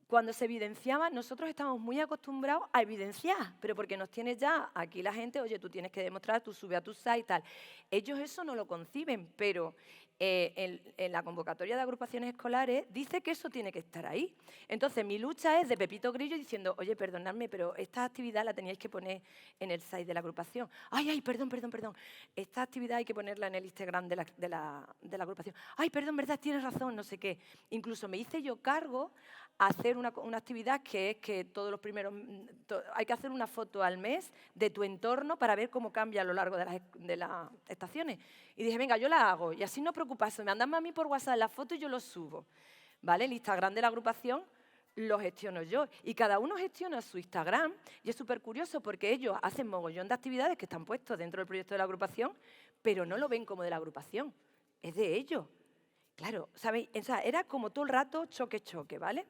Cuando se evidenciaba, nosotros estábamos muy acostumbrados a evidenciar, pero porque nos tiene ya aquí la gente, oye, tú tienes que demostrar, tú subes a tu site y tal. Ellos eso no lo conciben, pero en la convocatoria de agrupaciones escolares dice que eso tiene que estar ahí. Entonces, mi lucha es de Pepito Grillo diciendo, oye, perdonadme, pero esta actividad la teníais que poner en el site de la agrupación. Ay, perdón. Esta actividad hay que ponerla en el Instagram de la agrupación. Ay, perdón, verdad, tienes razón, no sé qué. Incluso me hice yo cargo a hacer una actividad que es que todos los primeros... hay que hacer una foto al mes de tu entorno para ver cómo cambia a lo largo de las estaciones. Y dije, venga, yo la hago. Y así no preocuparse, mandadme a mí por WhatsApp la foto y yo lo subo. ¿Vale? El Instagram de la agrupación lo gestiono yo. Y cada uno gestiona su Instagram. Y es súper curioso porque ellos hacen mogollón de actividades que están puestos dentro del proyecto de la agrupación, pero no lo ven como de la agrupación. Es de ellos. Claro, ¿sabéis? O sea, era como todo el rato choque, ¿vale?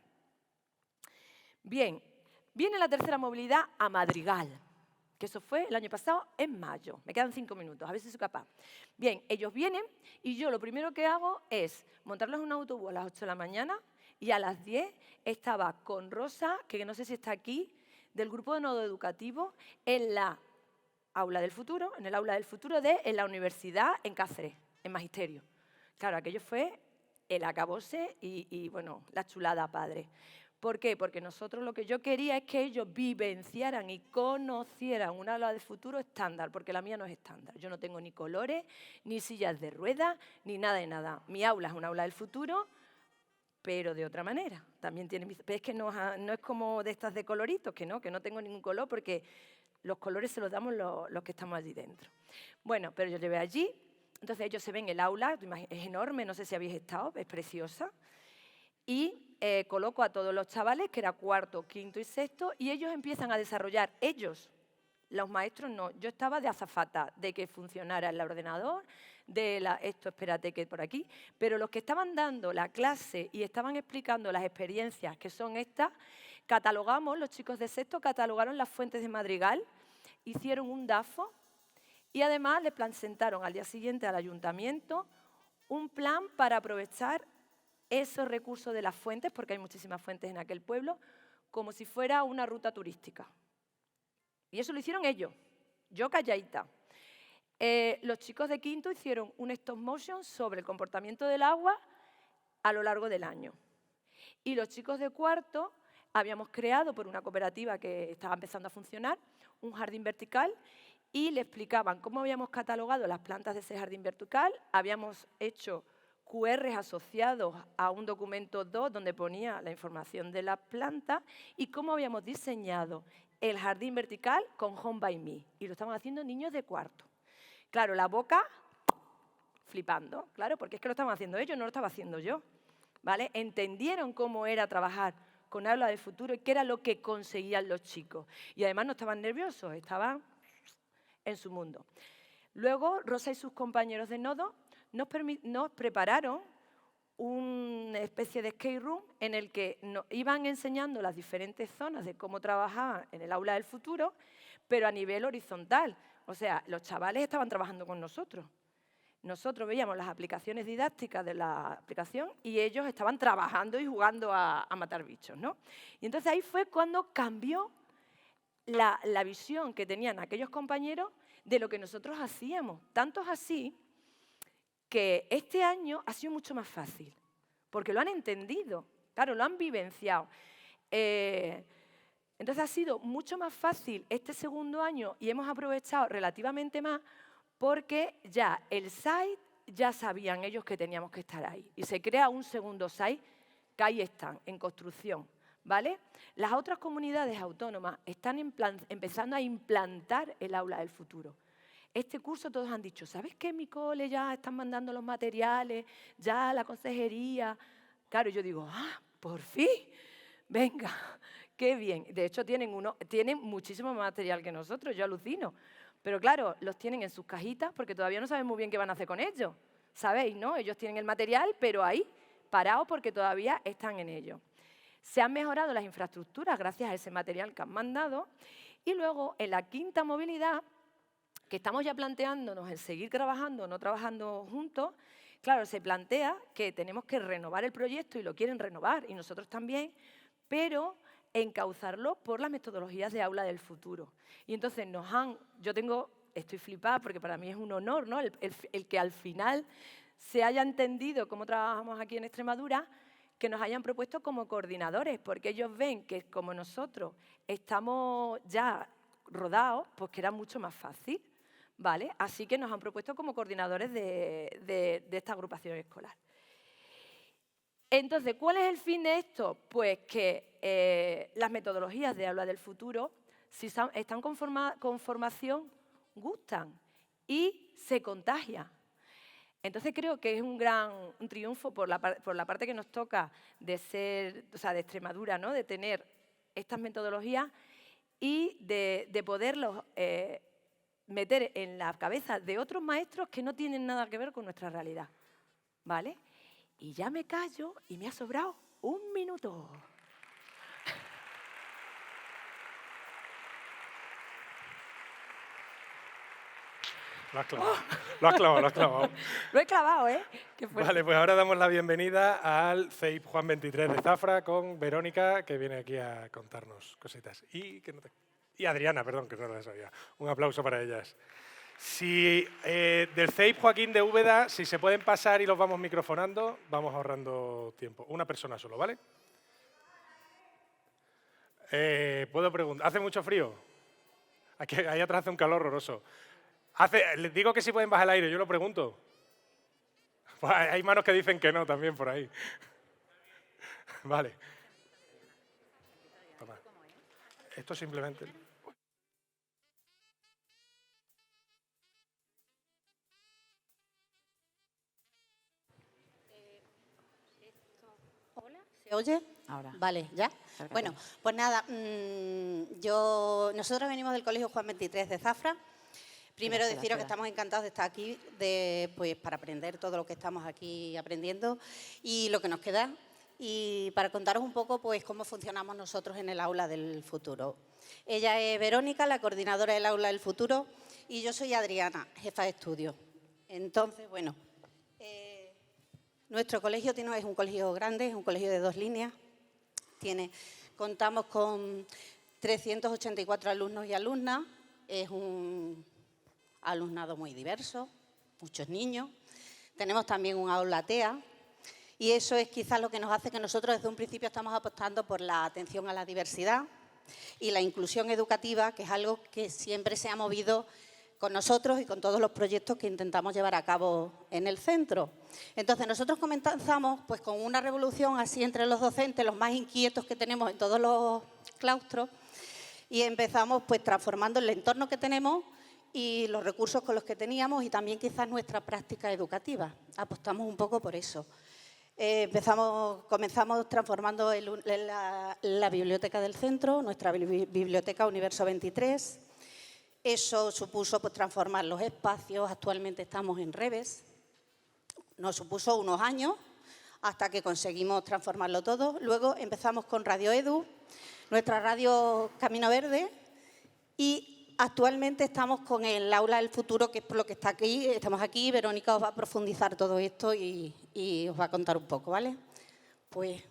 Bien, viene la tercera movilidad a Madrigal, que eso fue el año pasado en mayo. Me quedan 5 minutos, a ver si soy capaz. Bien, ellos vienen y yo lo primero que hago es montarlos en un autobús a las 8 de la mañana y a las 10 estaba con Rosa, que no sé si está aquí, del grupo de nodo educativo, en la aula del futuro, en el aula del futuro en la universidad en Cáceres, en Magisterio. Claro, aquello fue el acabose y bueno, la chulada padre. ¿Por qué? Porque nosotros lo que yo quería es que ellos vivenciaran y conocieran una aula de futuro estándar, porque la mía no es estándar. Yo no tengo ni colores, ni sillas de ruedas, ni nada de nada. Mi aula es una aula del futuro, pero de otra manera. También tiene, pero es que no es como de estas de coloritos, que no tengo ningún color, porque los colores se los damos los que estamos allí dentro. Bueno, pero yo llevé allí, entonces ellos se ven el aula, es enorme, no sé si habéis estado, es preciosa. Y coloco a todos los chavales, que era cuarto, quinto y sexto, y ellos empiezan a desarrollar, ellos, los maestros no, yo estaba de azafata, de que funcionara el ordenador, esto espérate que por aquí, pero los que estaban dando la clase y estaban explicando las experiencias que son estas, catalogamos, los chicos de sexto catalogaron las fuentes de Madrigal, hicieron un DAFO y además les presentaron al día siguiente al ayuntamiento un plan para aprovechar esos recursos de las fuentes, porque hay muchísimas fuentes en aquel pueblo, como si fuera una ruta turística. Y eso lo hicieron ellos, yo calladita. Los chicos de quinto hicieron un stop motion sobre el comportamiento del agua a lo largo del año. Y los chicos de cuarto habíamos creado, por una cooperativa que estaba empezando a funcionar, un jardín vertical y le explicaban cómo habíamos catalogado las plantas de ese jardín vertical, habíamos hecho QRs asociados a un documento 2 donde ponía la información de las plantas y cómo habíamos diseñado el jardín vertical con Home by Me. Y lo estaban haciendo niños de cuarto. Claro, la boca flipando, claro, porque es que lo estaban haciendo ellos, no lo estaba haciendo yo. ¿Vale? Entendieron cómo era trabajar con Aula del Futuro y qué era lo que conseguían los chicos. Y además no estaban nerviosos, estaban en su mundo. Luego, Rosa y sus compañeros de nodo nos prepararon una especie de escape room en el que nos iban enseñando las diferentes zonas de cómo trabajaban en el Aula del Futuro, pero a nivel horizontal. O sea, los chavales estaban trabajando con nosotros. Nosotros veíamos las aplicaciones didácticas de la aplicación y ellos estaban trabajando y jugando a matar bichos, ¿no? Y entonces ahí fue cuando cambió la visión que tenían aquellos compañeros de lo que nosotros hacíamos. Tanto es así que este año ha sido mucho más fácil, porque lo han entendido, claro, lo han vivenciado. Entonces ha sido mucho más fácil este segundo año y hemos aprovechado relativamente más porque ya el site, ya sabían ellos que teníamos que estar ahí. Y se crea un segundo site que ahí están, en construcción, ¿vale? Las otras comunidades autónomas están empezando a implantar el Aula del Futuro. Este curso todos han dicho, ¿sabes qué? Mi cole ya están mandando los materiales, ya la consejería. Claro, yo digo, por fin, venga, qué bien. De hecho, tienen muchísimo más material que nosotros, yo alucino. Pero claro, los tienen en sus cajitas porque todavía no saben muy bien qué van a hacer con ellos. ¿Sabéis, no? Ellos tienen el material, pero ahí, parados porque todavía están en ello. Se han mejorado las infraestructuras gracias a ese material que han mandado. Y luego, en la quinta movilidad, que estamos ya planteándonos en seguir trabajando, no trabajando juntos, claro, se plantea que tenemos que renovar el proyecto y lo quieren renovar, y nosotros también, pero encauzarlo por las metodologías de Aula del Futuro. Y entonces estoy flipada porque para mí es un honor, ¿no? El que al final se haya entendido cómo trabajamos aquí en Extremadura, que nos hayan propuesto como coordinadores, porque ellos ven que como nosotros estamos ya rodados, pues que era mucho más fácil, ¿vale? Así que nos han propuesto como coordinadores de esta agrupación escolar. Entonces, ¿cuál es el fin de esto? Pues que las metodologías de Aula del Futuro, si están con formación, gustan y se contagian. Entonces creo que es un triunfo por la parte que nos toca de ser, o sea, de Extremadura, ¿no? De tener estas metodologías y de poderlos meter en la cabeza de otros maestros que no tienen nada que ver con nuestra realidad, ¿vale? Y ya me callo y me ha sobrado un minuto. Lo has clavado, lo has clavado, lo has clavado. Lo he clavado, ¿eh? Vale, pues ahora damos la bienvenida al CEIP Juan 23 de Zafra con Verónica, que viene aquí a contarnos cositas. Y Adriana, perdón, que no lo sabía. Un aplauso para ellas. Del CEIP Joaquín de Úbeda, si se pueden pasar y los vamos microfonando, vamos ahorrando tiempo. Una persona solo, ¿vale? ¿Puedo preguntar? ¿Hace mucho frío? Ahí atrás hace un calor horroroso. Les digo que si pueden bajar el aire, yo lo pregunto. Pues hay manos que dicen que no también por ahí. Vale. Toma. Esto simplemente... Hola, ¿se oye? Ahora. Vale, ¿ya? Bueno, pues nada, nosotros venimos del Colegio Juan 23 de Zafra. Primero deciros que estamos encantados de estar aquí pues, para aprender todo lo que estamos aquí aprendiendo y lo que nos queda. Y para contaros un poco pues, cómo funcionamos nosotros en el Aula del Futuro. Ella es Verónica, la coordinadora del Aula del Futuro, y yo soy Adriana, jefa de estudio. Entonces, bueno, nuestro colegio es un colegio grande, es un colegio de 2 líneas. Contamos con 384 alumnos y alumnas. Es un alumnado muy diverso, muchos niños. Tenemos también un aula TEA y eso es quizás lo que nos hace que nosotros desde un principio estamos apostando por la atención a la diversidad y la inclusión educativa, que es algo que siempre se ha movido con nosotros y con todos los proyectos que intentamos llevar a cabo en el centro. Entonces, nosotros comenzamos pues, con una revolución así entre los docentes, los más inquietos que tenemos en todos los claustros, y empezamos pues, transformando el entorno que tenemos y los recursos con los que teníamos y también quizás nuestra práctica educativa. Apostamos un poco por eso. Comenzamos transformando la biblioteca del centro, nuestra biblioteca Universo 23. Eso supuso pues, transformar los espacios. Actualmente estamos en Reves. Nos supuso unos años hasta que conseguimos transformarlo todo. Luego empezamos con Radio Edu, nuestra radio Camino Verde, y actualmente estamos con el Aula del Futuro, que es por lo que está aquí. Estamos aquí, Verónica os va a profundizar todo esto y os va a contar un poco, ¿vale? Pues...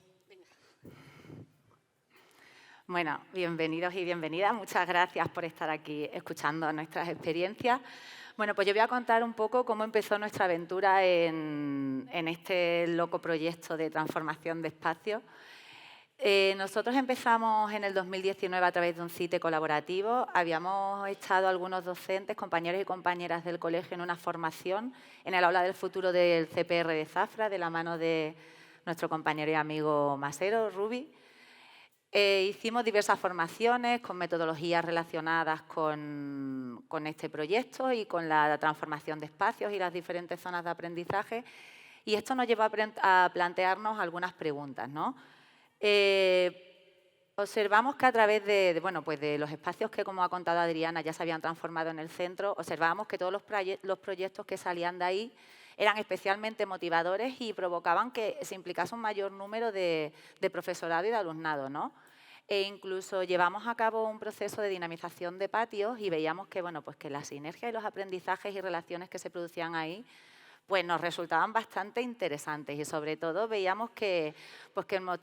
Bueno, bienvenidos y bienvenidas. Muchas gracias por estar aquí escuchando nuestras experiencias. Bueno, pues yo voy a contar un poco cómo empezó nuestra aventura en este loco proyecto de transformación de espacios. Nosotros empezamos en el 2019 a través de un CITE colaborativo. Habíamos estado algunos docentes, compañeros y compañeras del colegio en una formación en el Aula del Futuro del CPR de Zafra, de la mano de nuestro compañero y amigo Masero, Rubi. Hicimos diversas formaciones con metodologías relacionadas con este proyecto y con la transformación de espacios y las diferentes zonas de aprendizaje. Y esto nos lleva a plantearnos algunas preguntas, ¿no? Observamos que a través de los espacios que, como ha contado Adriana, ya se habían transformado en el centro, observábamos que todos los proyectos que salían de ahí eran especialmente motivadores y provocaban que se implicase un mayor número de profesorado y de alumnado, ¿no? E incluso llevamos a cabo un proceso de dinamización de patios y veíamos que, que la sinergia y los aprendizajes y relaciones que se producían ahí pues nos resultaban bastante interesantes y sobre todo veíamos que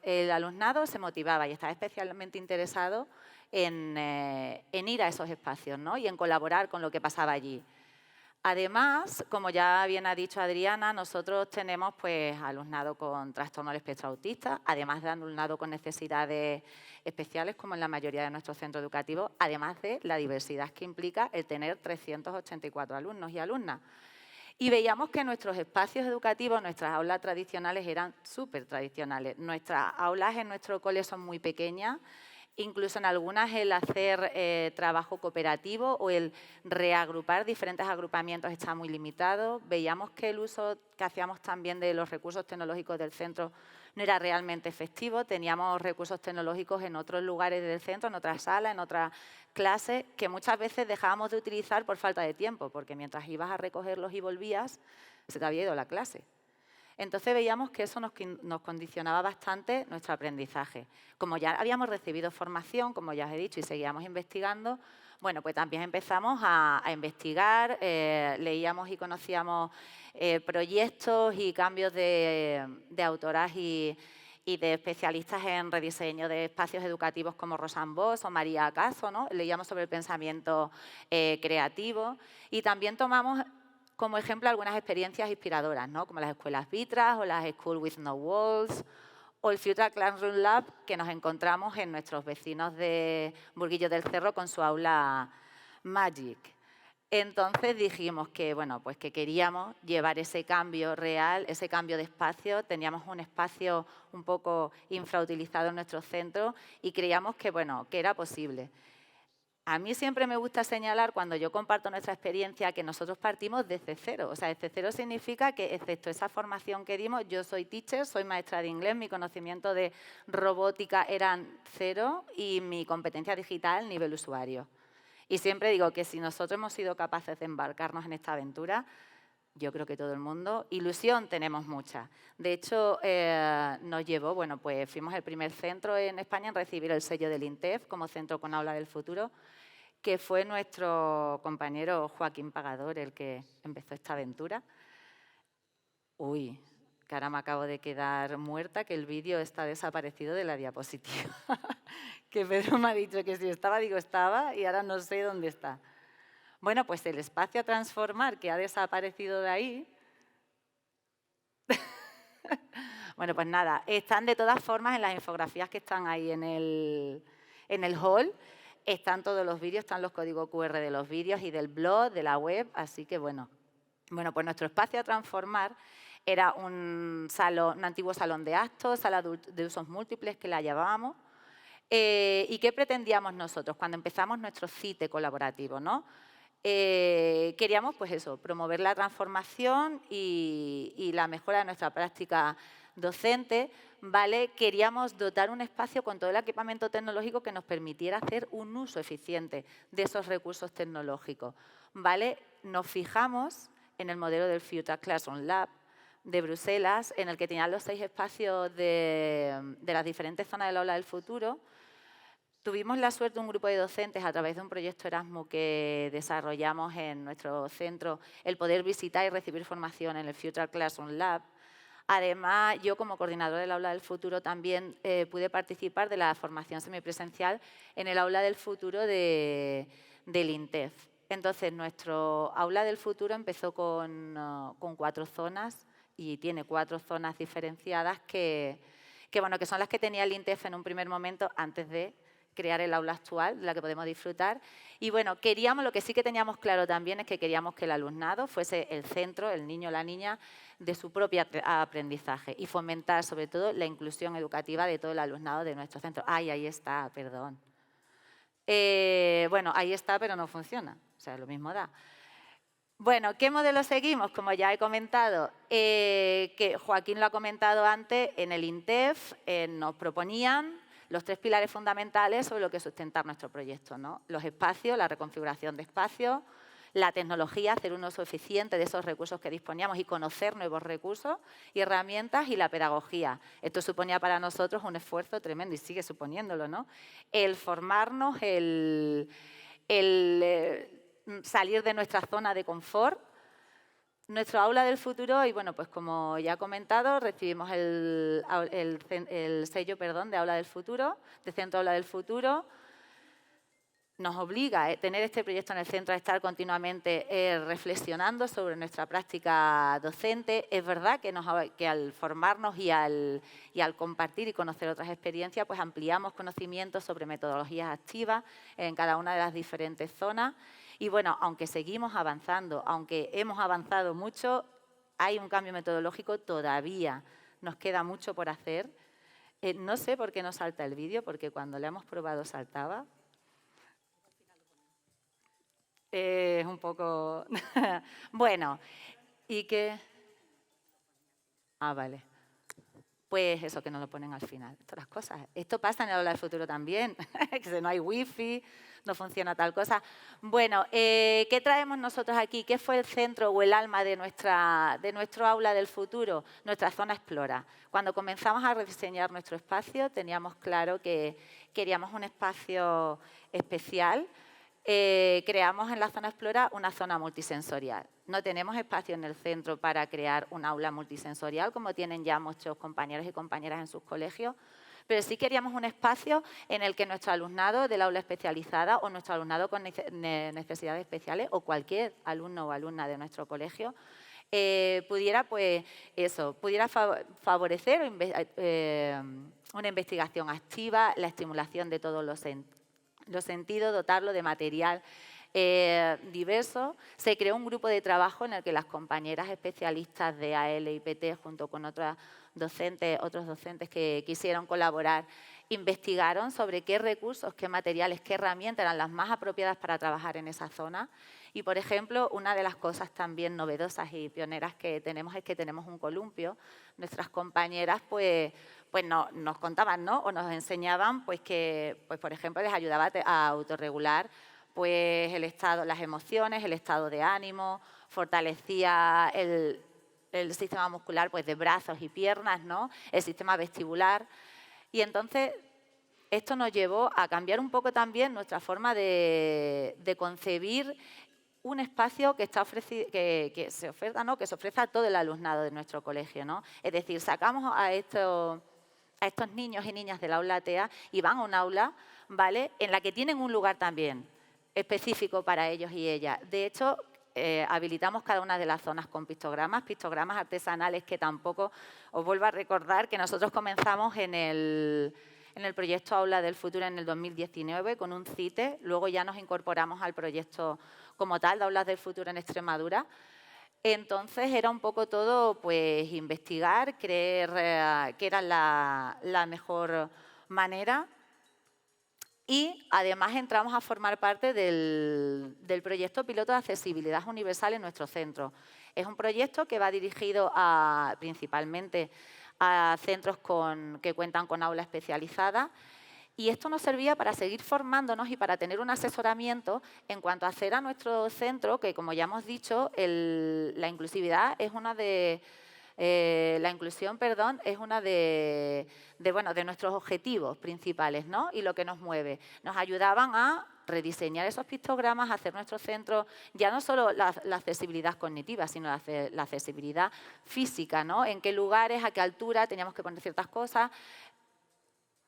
el alumnado se motivaba y estaba especialmente interesado en ir a esos espacios, ¿no? Y en colaborar con lo que pasaba allí. Además, como ya bien ha dicho Adriana, nosotros tenemos pues, alumnado con trastorno del espectro autista, además de alumnado con necesidades especiales, como en la mayoría de nuestros centros educativos, además de la diversidad que implica el tener 384 alumnos y alumnas. Y veíamos que nuestros espacios educativos, nuestras aulas tradicionales eran súper tradicionales. Nuestras aulas en nuestro cole son muy pequeñas, incluso en algunas el hacer trabajo cooperativo o el reagrupar diferentes agrupamientos está muy limitado. Veíamos que el uso que hacíamos también de los recursos tecnológicos del centro no era realmente efectivo. Teníamos recursos tecnológicos en otros lugares del centro, en otras salas, en otras clases, que muchas veces dejábamos de utilizar por falta de tiempo, porque mientras ibas a recogerlos y volvías, se te había ido la clase. Entonces veíamos que eso nos condicionaba bastante nuestro aprendizaje. Como ya habíamos recibido formación, como ya os he dicho, y seguíamos investigando, bueno, pues también empezamos a investigar, leíamos y conocíamos proyectos y cambios de autoras y de especialistas en rediseño de espacios educativos como Rosanne Bosch o María Acaso, ¿no? Leíamos sobre el pensamiento creativo y también tomamos como ejemplo algunas experiencias inspiradoras, ¿no? Como las escuelas Vitras o las School with No Walls o el Future Classroom Lab que nos encontramos en nuestros vecinos de Burguillos del Cerro con su aula Magic. Entonces dijimos que, pues que queríamos llevar ese cambio real, ese cambio de espacio. Teníamos un espacio un poco infrautilizado en nuestro centro y creíamos que, que era posible. A mí siempre me gusta señalar, cuando yo comparto nuestra experiencia, que nosotros partimos desde cero. O sea, desde cero significa que, excepto esa formación que dimos, yo soy teacher, soy maestra de inglés, mi conocimiento de robótica eran cero y mi competencia digital nivel usuario. Y siempre digo que si nosotros hemos sido capaces de embarcarnos en esta aventura, yo creo que todo el mundo, ilusión tenemos mucha. De hecho, nos llevó, pues fuimos el primer centro en España en recibir el sello del INTEF como centro con aula del futuro, que fue nuestro compañero Joaquín Pagador el que empezó esta aventura. Uy, que ahora me acabo de quedar muerta, que el vídeo está desaparecido de la diapositiva. Que Pedro me ha dicho que si estaba, digo estaba, y ahora no sé dónde está. Bueno, pues el espacio a transformar que ha desaparecido de ahí. Bueno, pues nada, están de todas formas en las infografías que están ahí en el hall. Están todos los vídeos, están los códigos QR de los vídeos y del blog, de la web, así que bueno, pues nuestro espacio a transformar era un antiguo salón de actos, sala de usos múltiples que la llamábamos. ¿Y qué pretendíamos nosotros cuando empezamos nuestro CITE colaborativo, ¿no? Queríamos, pues eso, promover la transformación y la mejora de nuestra práctica docente, ¿vale? Queríamos dotar un espacio con todo el equipamiento tecnológico que nos permitiera hacer un uso eficiente de esos recursos tecnológicos, ¿vale? Nos fijamos en el modelo del Future Classroom Lab de Bruselas, en el que tenían los 6 espacios de las diferentes zonas del aula del futuro. Tuvimos la suerte, un grupo de docentes, a través de un proyecto Erasmus que desarrollamos en nuestro centro, el poder visitar y recibir formación en el Future Classroom Lab. Además, yo como coordinadora del Aula del Futuro también pude participar de la formación semipresencial en el Aula del Futuro del INTEF. Entonces, nuestro Aula del Futuro empezó con 4 zonas y tiene 4 zonas diferenciadas que son las que tenía el INTEF en un primer momento antes de crear el aula actual, de la que podemos disfrutar. Y bueno, lo que sí que teníamos claro también es que queríamos que el alumnado fuese el centro, el niño o la niña, de su propio aprendizaje y fomentar sobre todo la inclusión educativa de todo el alumnado de nuestro centro. ¡Ay, ahí está! Perdón. Bueno, ahí está, pero no funciona. O sea, lo mismo da. Bueno, ¿qué modelo seguimos? Como ya he comentado, que Joaquín lo ha comentado antes, en el INTEF nos proponían los 3 pilares fundamentales sobre lo que sustentar nuestro proyecto, ¿no? Los espacios, la reconfiguración de espacios, la tecnología, hacer un uso eficiente de esos recursos que disponíamos y conocer nuevos recursos y herramientas, y la pedagogía. Esto suponía para nosotros un esfuerzo tremendo y sigue suponiéndolo, ¿no? El formarnos, el salir de nuestra zona de confort. Nuestro aula del futuro, y bueno, pues como ya he comentado, recibimos el sello de aula del futuro, de centro aula del futuro. Nos obliga tener este proyecto en el centro a estar continuamente reflexionando sobre nuestra práctica docente. Es verdad que al formarnos y al compartir y conocer otras experiencias, pues ampliamos conocimientos sobre metodologías activas en cada una de las diferentes zonas. Y bueno, aunque seguimos avanzando, aunque hemos avanzado mucho, hay un cambio metodológico todavía. Nos queda mucho por hacer. No sé por qué no salta el vídeo, porque cuando lo hemos probado saltaba. Es un poco... Bueno, y que... Ah, vale. Pues eso, que nos lo ponen al final. Todas las cosas. Esto pasa en el aula del futuro también. Que no hay wifi, no funciona tal cosa. Bueno, ¿qué traemos nosotros aquí? ¿Qué fue el centro o el alma de nuestro aula del futuro? Nuestra zona Explora. Cuando comenzamos a rediseñar nuestro espacio, teníamos claro que queríamos un espacio especial. Creamos en la zona Explora una zona multisensorial. No tenemos espacio en el centro para crear un aula multisensorial, como tienen ya muchos compañeros y compañeras en sus colegios, pero sí queríamos un espacio en el que nuestro alumnado del aula especializada o nuestro alumnado con necesidades especiales o cualquier alumno o alumna de nuestro colegio pudiera favorecer una investigación activa, la estimulación de todos los sentidos, dotarlo de material diverso. Se creó un grupo de trabajo en el que las compañeras especialistas de AL y PT, junto con otros docentes que quisieron colaborar, investigaron sobre qué recursos, qué materiales, qué herramientas eran las más apropiadas para trabajar en esa zona. Y, por ejemplo, una de las cosas también novedosas y pioneras que tenemos es que tenemos un columpio. Nuestras compañeras pues nos contaban, ¿no? O nos enseñaban que, por ejemplo, les ayudaba a autorregular pues el estado, las emociones, el estado de ánimo, fortalecía el sistema muscular pues de brazos y piernas, ¿no? El sistema vestibular. Y entonces esto nos llevó a cambiar un poco también nuestra forma de concebir un espacio que se oferta, ¿no? Que se ofrece a todo el alumnado de nuestro colegio, ¿no? Es decir, sacamos a estos niños y niñas del aula TEA y van a un aula, ¿vale?, en la que tienen un lugar también específico para ellos y ellas. De hecho, habilitamos cada una de las zonas con pictogramas artesanales, que tampoco os vuelvo a recordar que nosotros comenzamos en el proyecto Aula del Futuro en el 2019 con un CITE, luego ya nos incorporamos al proyecto como tal de Aulas del Futuro en Extremadura. Entonces era un poco todo pues investigar, creer que era la mejor manera. Y además entramos a formar parte del proyecto piloto de accesibilidad universal en nuestro centro. Es un proyecto que va dirigido principalmente a centros que cuentan con aula especializada. Y esto nos servía para seguir formándonos y para tener un asesoramiento en cuanto a hacer a nuestro centro, que como ya hemos dicho, la inclusividad es una de... la inclusión, perdón, es una de nuestros objetivos principales, ¿no? Y lo que nos mueve. Nos ayudaban a rediseñar esos pictogramas, a hacer nuestro centro, ya no solo la accesibilidad cognitiva, sino la accesibilidad física, ¿no? En qué lugares, a qué altura teníamos que poner ciertas cosas.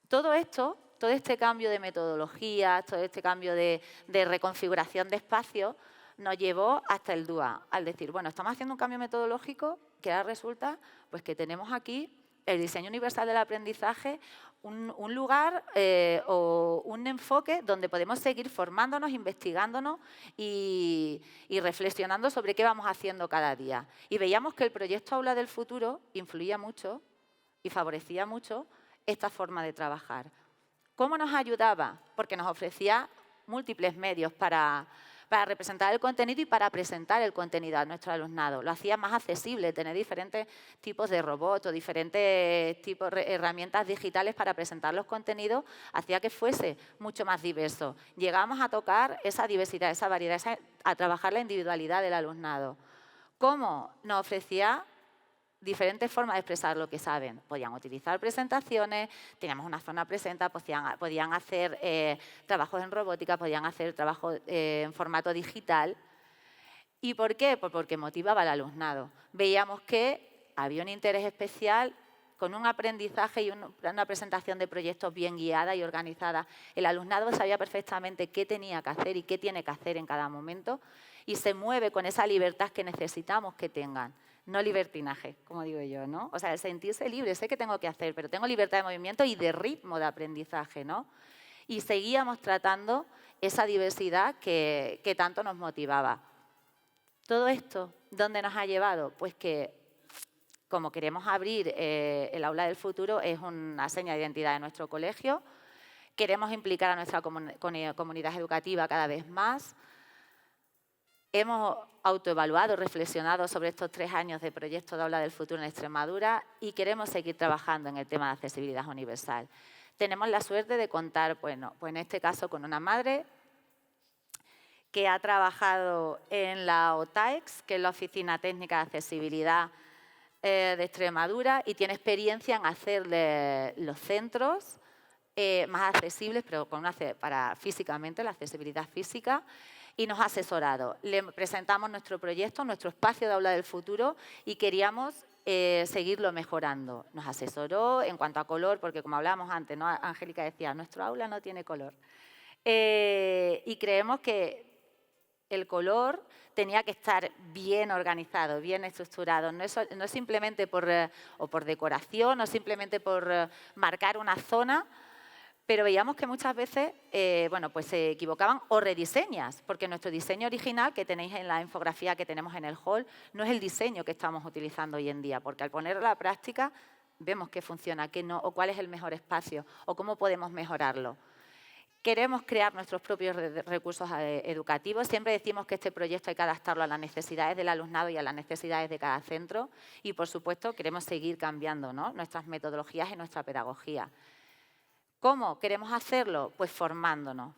Todo esto, todo este cambio de metodología, todo este cambio de reconfiguración de espacio, nos llevó hasta el DUA, al decir, bueno, estamos haciendo un cambio metodológico que ahora resulta pues, que tenemos aquí el diseño universal del aprendizaje, un lugar o un enfoque donde podemos seguir formándonos, investigándonos y reflexionando sobre qué vamos haciendo cada día. Y veíamos que el proyecto Aula del Futuro influía mucho y favorecía mucho esta forma de trabajar. ¿Cómo nos ayudaba? Porque nos ofrecía múltiples medios para representar el contenido y para presentar el contenido a nuestro alumnado. Lo hacía más accesible, tener diferentes tipos de robots o diferentes tipos de herramientas digitales para presentar los contenidos, hacía que fuese mucho más diverso. Llegamos a tocar esa diversidad, esa variedad, a trabajar la individualidad del alumnado. ¿Cómo? Nos ofrecía diferentes formas de expresar lo que saben. Podían utilizar presentaciones, teníamos una zona presenta, podían hacer trabajos en robótica, podían hacer trabajos en formato digital. ¿Y por qué? Pues porque motivaba al alumnado. Veíamos que había un interés especial con un aprendizaje y una presentación de proyectos bien guiada y organizada. El alumnado sabía perfectamente qué tenía que hacer y qué tiene que hacer en cada momento y se mueve con esa libertad que necesitamos que tengan. No libertinaje, como digo yo, ¿no? O sea, el sentirse libre, sé que tengo que hacer, pero tengo libertad de movimiento y de ritmo de aprendizaje, ¿no? Y seguíamos tratando esa diversidad que tanto nos motivaba. Todo esto, ¿dónde nos ha llevado? Pues que, como queremos abrir el Aula del Futuro, es una seña de identidad de nuestro colegio. Queremos implicar a nuestra comunidad educativa cada vez más. Hemos autoevaluado, reflexionado sobre estos 3 años de proyecto de Aula del Futuro en Extremadura y queremos seguir trabajando en el tema de accesibilidad universal. Tenemos la suerte de contar, bueno, pues en este caso con una madre que ha trabajado en la OTAEX, que es la Oficina Técnica de Accesibilidad de Extremadura, y tiene experiencia en hacer los centros más accesibles, pero para físicamente, la accesibilidad física. Y nos ha asesorado. Le presentamos nuestro proyecto, nuestro espacio de Aula del Futuro y queríamos seguirlo mejorando. Nos asesoró en cuanto a color, porque como hablábamos antes, ¿no? Angélica decía, nuestro aula no tiene color. Y creemos que el color tenía que estar bien organizado, bien estructurado. No es simplemente por decoración o simplemente por marcar una zona, pero veíamos que muchas veces pues se equivocaban o rediseñas, porque nuestro diseño original, que tenéis en la infografía que tenemos en el hall, no es el diseño que estamos utilizando hoy en día, porque al ponerlo a la práctica vemos qué funciona, qué no, o cuál es el mejor espacio, o cómo podemos mejorarlo. Queremos crear nuestros propios recursos educativos. Siempre decimos que este proyecto hay que adaptarlo a las necesidades del alumnado y a las necesidades de cada centro. Y, por supuesto, queremos seguir cambiando, ¿no?, nuestras metodologías y nuestra pedagogía. ¿Cómo queremos hacerlo? Pues formándonos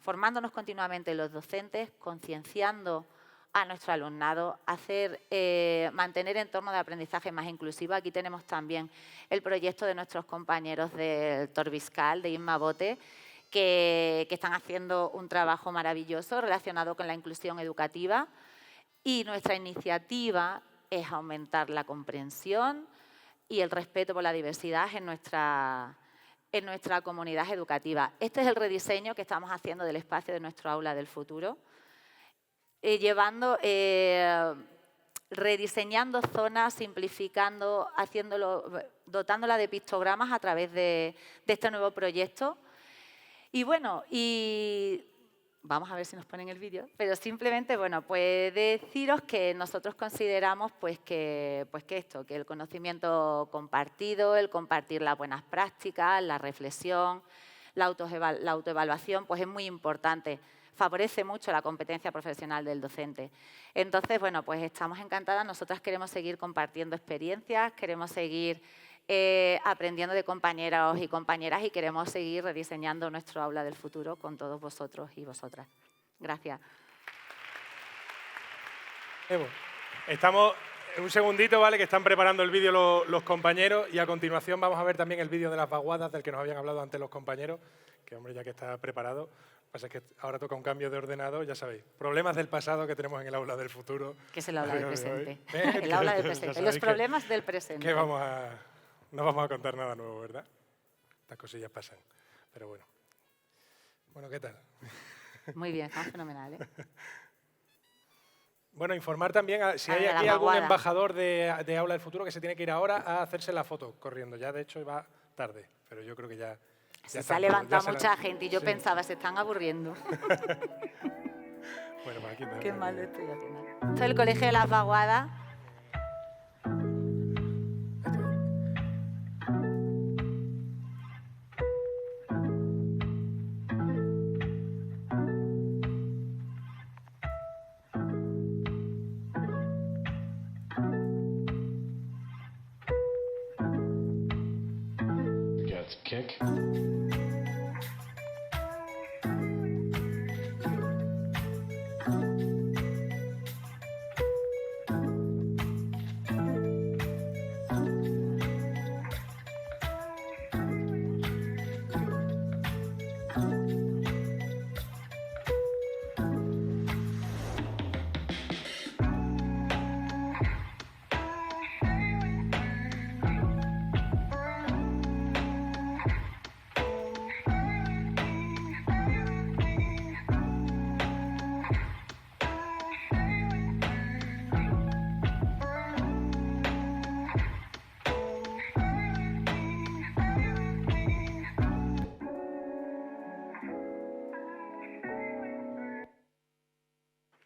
continuamente los docentes, concienciando a nuestro alumnado, mantener entornos de aprendizaje más inclusivos. Aquí tenemos también el proyecto de nuestros compañeros del Torbiscal, de Inma Bote, que están haciendo un trabajo maravilloso relacionado con la inclusión educativa. Y nuestra iniciativa es aumentar la comprensión y el respeto por la diversidad en nuestra comunidad educativa. Este es el rediseño que estamos haciendo del espacio de nuestro Aula del Futuro, rediseñando zonas, simplificando, dotándola de pictogramas a través de este nuevo proyecto. Y bueno, vamos a ver si nos ponen el vídeo, pero simplemente, bueno, pues deciros que nosotros consideramos que el conocimiento compartido, el compartir las buenas prácticas, la reflexión, la autoevaluación, pues es muy importante. Favorece mucho la competencia profesional del docente. Entonces, bueno, pues estamos encantadas. Nosotras queremos seguir compartiendo experiencias, queremos seguir aprendiendo de compañeros y compañeras y queremos seguir rediseñando nuestro aula del futuro con todos vosotros y vosotras. Gracias. Evo, estamos un segundito, ¿vale? Que están preparando el vídeo los compañeros y a continuación vamos a ver también el vídeo de las vaguadas del que nos habían hablado antes los compañeros, que hombre, ya que está preparado. Lo que pasa es que ahora toca un cambio de ordenador, ya sabéis. Problemas del pasado que tenemos en el aula del futuro. Que es el aula del presente. ¿Eh? El aula del presente. Los problemas del presente. Que no vamos a contar nada nuevo, ¿verdad? Estas cosillas pasan. Pero bueno. Bueno, ¿qué tal? Muy bien, está fenomenal, ¿eh? Bueno, informar también, si hay la aquí algún vaguada. embajador de Aula del Futuro que se tiene que ir ahora a hacerse la foto corriendo. Ya, de hecho, va tarde, pero yo creo que ya Se ha levantado ya mucha gente y yo pensaba, se están aburriendo. Bueno, pues aquí está. Qué mal lo estoy haciendo. Esto es el Colegio de las Vaguadas. Kick.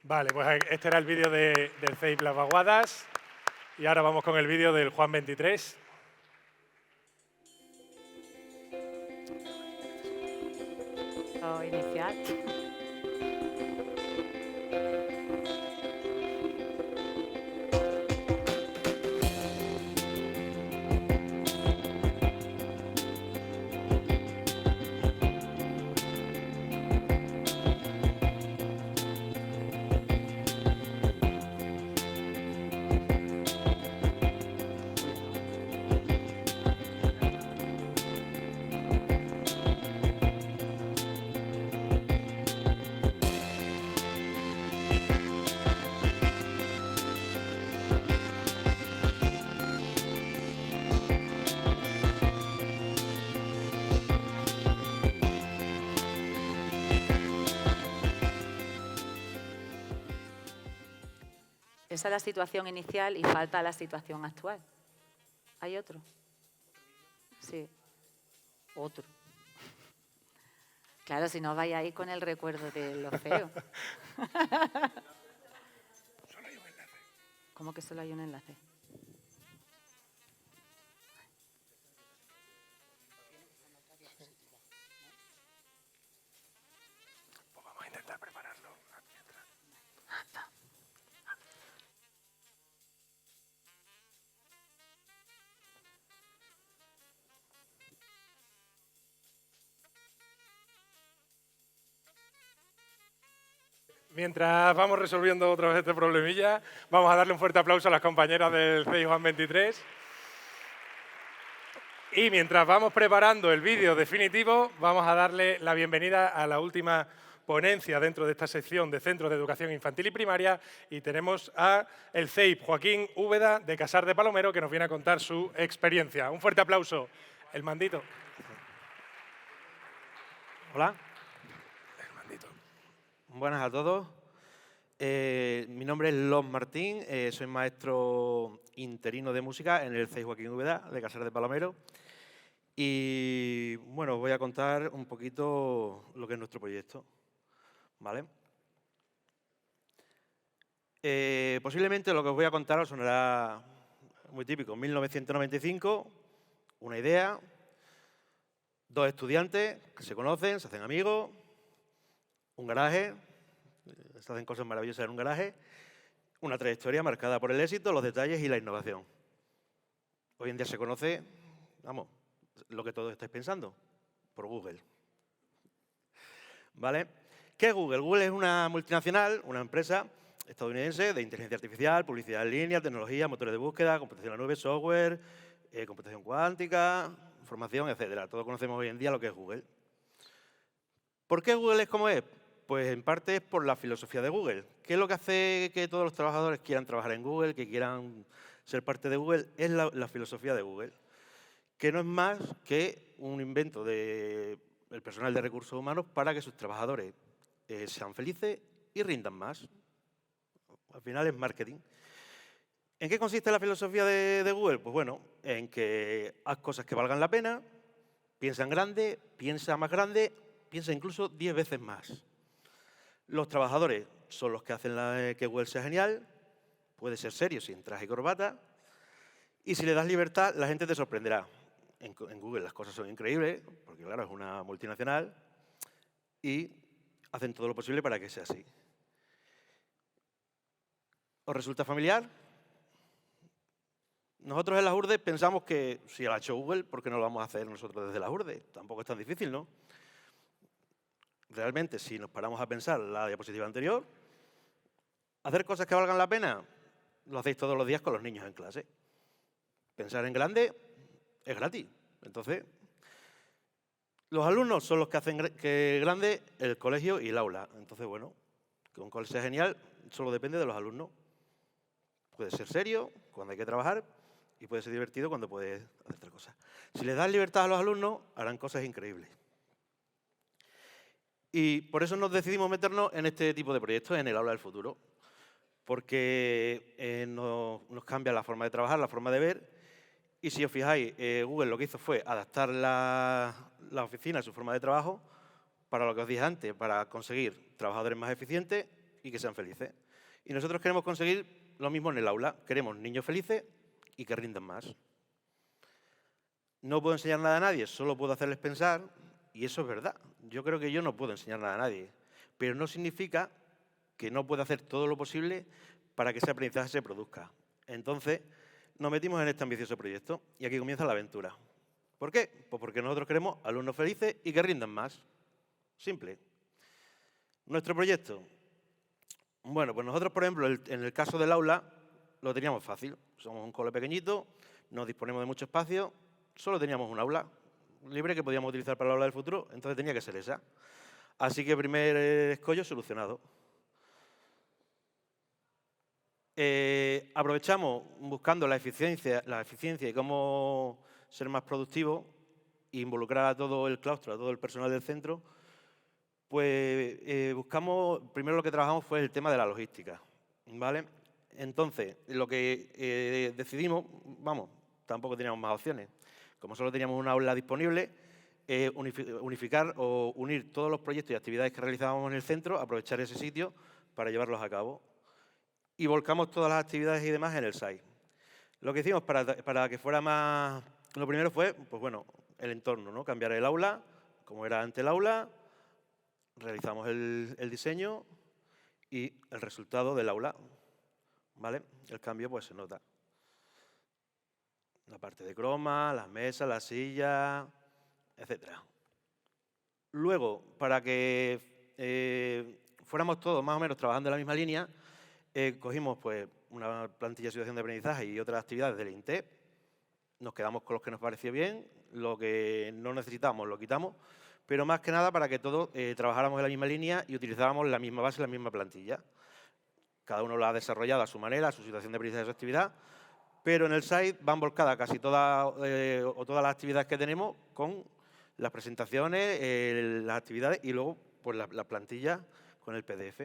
Vale, pues este era el vídeo del CEIP Las Vaguadas y ahora vamos con el vídeo del Juan 23. Inicial. Esa es la situación inicial y falta la situación actual. ¿Hay otro? Sí. Otro. Claro, si no vais ahí con el recuerdo de lo feo. Solo hay un enlace. ¿Cómo que solo hay un enlace? Pues vamos a intentar prepararlo. Mientras vamos resolviendo otra vez este problemilla, vamos a darle un fuerte aplauso a las compañeras del CEI Juan 23. Y mientras vamos preparando el vídeo definitivo, vamos a darle la bienvenida a la última ponencia dentro de esta sección de Centros de Educación Infantil y Primaria y tenemos a el CEIP Joaquín Úbeda de Casar de Palomero que nos viene a contar su experiencia. Un fuerte aplauso. El mandito. Hola. El mandito. Buenas a todos. Mi nombre es Lon Martín, soy maestro interino de música en el CEIP Joaquín Úbeda de Casar de Palomero. Y bueno, os voy a contar un poquito lo que es nuestro proyecto. ¿Vale? Posiblemente lo que os voy a contar os sonará muy típico. 1995, una idea, dos estudiantes que se conocen, se hacen amigos, un garaje, se hacen cosas maravillosas en un garaje, una trayectoria marcada por el éxito, los detalles y la innovación. Hoy en día se conoce Vamos, lo que todos estáis pensando, por Google. ¿Vale? ¿Qué es Google? Google es una multinacional, una empresa estadounidense de inteligencia artificial, publicidad en línea, tecnología, motores de búsqueda, computación en la nube, software, computación cuántica, información, etcétera. Todos conocemos hoy en día lo que es Google. ¿Por qué Google es como es? Pues en parte es por la filosofía de Google. ¿Qué es lo que hace que todos los trabajadores quieran trabajar en Google, que quieran ser parte de Google? Es la filosofía de Google, que no es más que un invento del personal de recursos humanos para que sus trabajadores sean felices y rindan más. Al final es marketing. ¿En qué consiste la filosofía de Google? Pues bueno, en que haz cosas que valgan la pena, piensa en grande, piensa más grande, piensa incluso 10 veces más. Los trabajadores son los que hacen que Google sea genial, puede ser serio sin traje y corbata, y si le das libertad, la gente te sorprenderá. En Google las cosas son increíbles, porque claro, es una multinacional, y hacen todo lo posible para que sea así. ¿Os resulta familiar? Nosotros en las URDE pensamos que si lo ha hecho Google, ¿por qué no lo vamos a hacer nosotros desde las URDE? Tampoco es tan difícil, ¿no? Realmente, si nos paramos a pensar la diapositiva anterior, hacer cosas que valgan la pena, lo hacéis todos los días con los niños en clase. Pensar en grande es gratis. Entonces, los alumnos son los que hacen que grande el colegio y el aula. Entonces, bueno, que un colegio sea genial solo depende de los alumnos. Puede ser serio cuando hay que trabajar y puede ser divertido cuando puedes hacer otra cosa. Si les das libertad a los alumnos, harán cosas increíbles. Y por eso nos decidimos meternos en este tipo de proyectos, en el aula del futuro, porque nos cambia la forma de trabajar, la forma de ver, y si os fijáis, Google lo que hizo fue adaptar la oficina a su forma de trabajo para lo que os dije antes, para conseguir trabajadores más eficientes y que sean felices. Y nosotros queremos conseguir lo mismo en el aula, queremos niños felices y que rindan más. No puedo enseñar nada a nadie, solo puedo hacerles pensar, y eso es verdad. Yo creo que yo no puedo enseñar nada a nadie, pero no significa que no pueda hacer todo lo posible para que ese aprendizaje se produzca. Entonces, nos metimos en este ambicioso proyecto y aquí comienza la aventura. ¿Por qué? Pues porque nosotros queremos alumnos felices y que rindan más. Simple. Nuestro proyecto. Bueno, pues nosotros, por ejemplo, en el caso del aula, lo teníamos fácil. Somos un cole pequeñito, no disponemos de mucho espacio, solo teníamos un aula libre que podíamos utilizar para el aula del futuro, entonces tenía que ser esa. Así que primer escollo solucionado. Aprovechamos buscando la eficiencia y cómo ser más productivo e involucrar a todo el claustro, a todo el personal del centro. Pues buscamos, primero lo que trabajamos fue el tema de la logística, ¿vale? Entonces, lo que decidimos, vamos, tampoco teníamos más opciones. Como solo teníamos una aula disponible, unificar o unir todos los proyectos y actividades que realizábamos en el centro, aprovechar ese sitio para llevarlos a cabo. Y volcamos todas las actividades y demás en el site. Lo que hicimos para que fuera más... Lo primero fue, pues bueno, el entorno, ¿no? Cambiar el aula, como era antes el aula, realizamos el diseño y el resultado del aula, ¿vale? El cambio pues se nota. La parte de croma, las mesas, las sillas, etc. Luego, para que fuéramos todos más o menos trabajando en la misma línea, cogimos pues, una plantilla de situación de aprendizaje y otras actividades del INTEP, nos quedamos con los que nos pareció bien, lo que no necesitamos lo quitamos, pero más que nada para que todos trabajáramos en la misma línea y utilizáramos la misma base, la misma plantilla. Cada uno lo ha desarrollado a su manera, a su situación de aprendizaje, a su actividad, pero en el site van volcadas casi todas o todas las actividades que tenemos con las presentaciones, las actividades y luego pues, la plantilla con el PDF.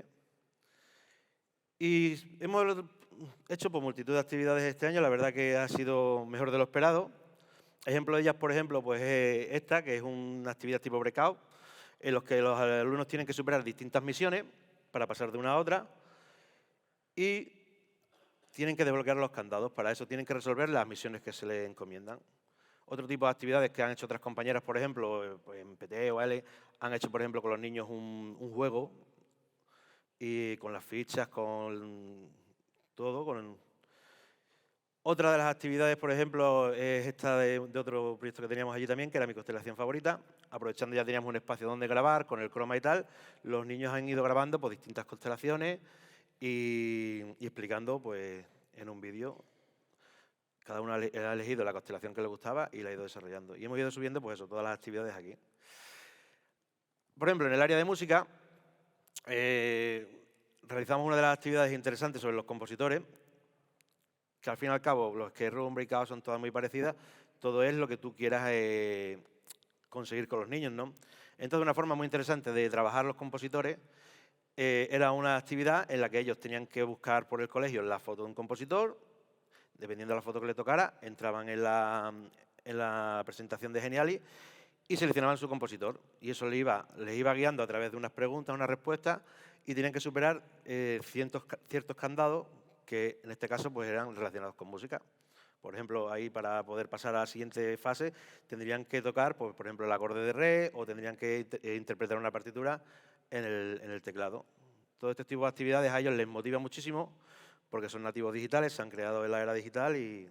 Y hemos hecho pues, multitud de actividades este año, la verdad que ha sido mejor de lo esperado. Ejemplo de ellas, por ejemplo, pues esta, que es una actividad tipo breakout, en los que los alumnos tienen que superar distintas misiones para pasar de una a otra y tienen que desbloquear los candados. Para eso tienen que resolver las misiones que se les encomiendan. Otro tipo de actividades que han hecho otras compañeras, por ejemplo, pues en PT o L, han hecho, por ejemplo, con los niños un juego y con las fichas, con todo. Otra de las actividades, por ejemplo, es esta de otro proyecto que teníamos allí también, que era mi constelación favorita. Aprovechando ya teníamos un espacio donde grabar, con el croma y tal, los niños han ido grabando pues, distintas constelaciones y explicando pues, en un vídeo. Cada uno ha elegido la constelación que le gustaba y la ha ido desarrollando. Y hemos ido subiendo pues eso, todas las actividades aquí. Por ejemplo, en el área de música, realizamos una de las actividades interesantes sobre los compositores, que al fin y al cabo, los que Room Breakout son todas muy parecidas, todo es lo que tú quieras conseguir con los niños, ¿no? Entonces, una forma muy interesante de trabajar los compositores era una actividad en la que ellos tenían que buscar por el colegio la foto de un compositor, dependiendo de la foto que le tocara, entraban en la presentación de Geniali y seleccionaban su compositor. Y eso les iba guiando a través de unas preguntas, unas respuestas, y tenían que superar ciertos candados que en este caso pues, eran relacionados con música. Por ejemplo, ahí para poder pasar a la siguiente fase tendrían que tocar, pues, por ejemplo, el acorde de re o tendrían que interpretar una partitura en el teclado. Todo este tipo de actividades a ellos les motiva muchísimo porque son nativos digitales, se han creado en la era digital y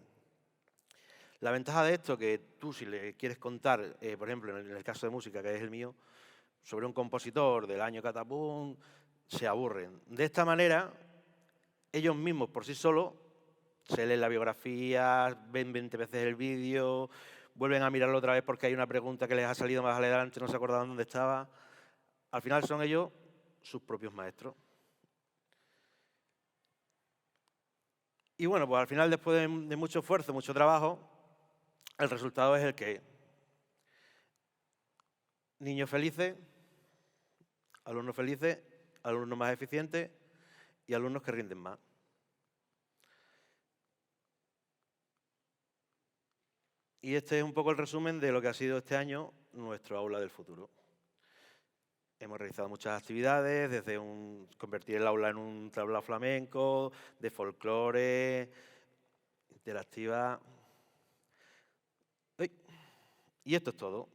la ventaja de esto que tú si le quieres contar, por ejemplo, en el caso de música, que es el mío, sobre un compositor del año catapum, se aburren. De esta manera, ellos mismos por sí solos se leen la biografía, ven 20 veces el vídeo, vuelven a mirarlo otra vez porque hay una pregunta que les ha salido más adelante, no se acordaban dónde estaba. Al final son ellos sus propios maestros. Y bueno, pues al final, después de mucho esfuerzo, mucho trabajo, el resultado es el que niños felices, alumnos más eficientes y alumnos que rinden más. Y este es un poco el resumen de lo que ha sido este año nuestro Aula del Futuro. Hemos realizado muchas actividades, desde convertir el aula en un tablao flamenco, de folclore, interactiva. Y esto es todo.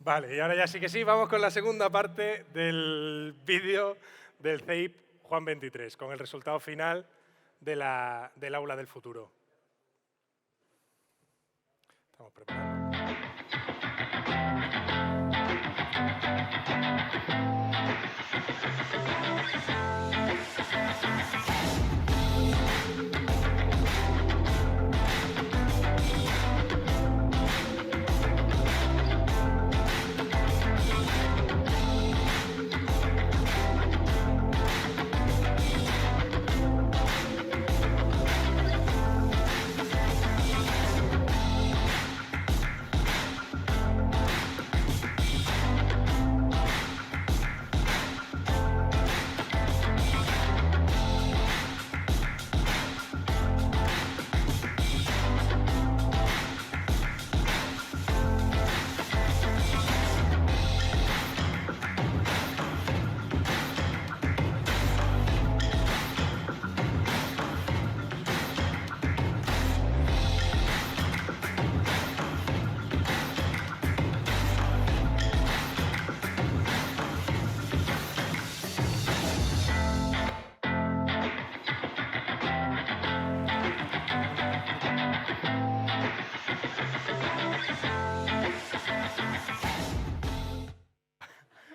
Vale, y ahora ya sí que sí, vamos con la segunda parte del vídeo del CEIP Juan 23, con el resultado final del Aula del Futuro. Estamos preparando.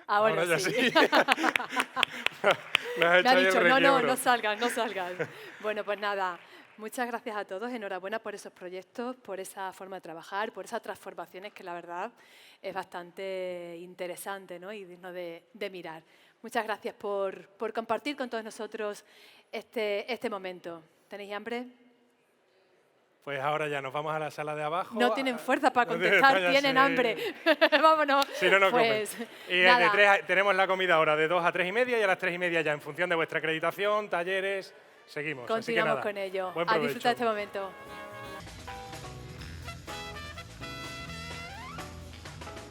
Ahora ya sí. sí. Me ha dicho, no, requiebro. no salgas, no salgas. Bueno, pues nada, muchas gracias a todos, enhorabuena por esos proyectos, por esa forma de trabajar, por esas transformaciones que la verdad es bastante interesante, ¿no? Y digno de mirar. Muchas gracias por compartir con todos nosotros este momento. ¿Tenéis hambre? Pues ahora ya nos vamos a la sala de abajo. No tienen fuerza para contestar, tienen hambre. Vámonos. Sí, no pues, comen. Y nada. tenemos la comida ahora de 2 a 3 y media y a las 3 y media ya en función de vuestra acreditación, talleres, seguimos. Así que Continuamos nada, con ello. buen A provecho. disfrutar este momento.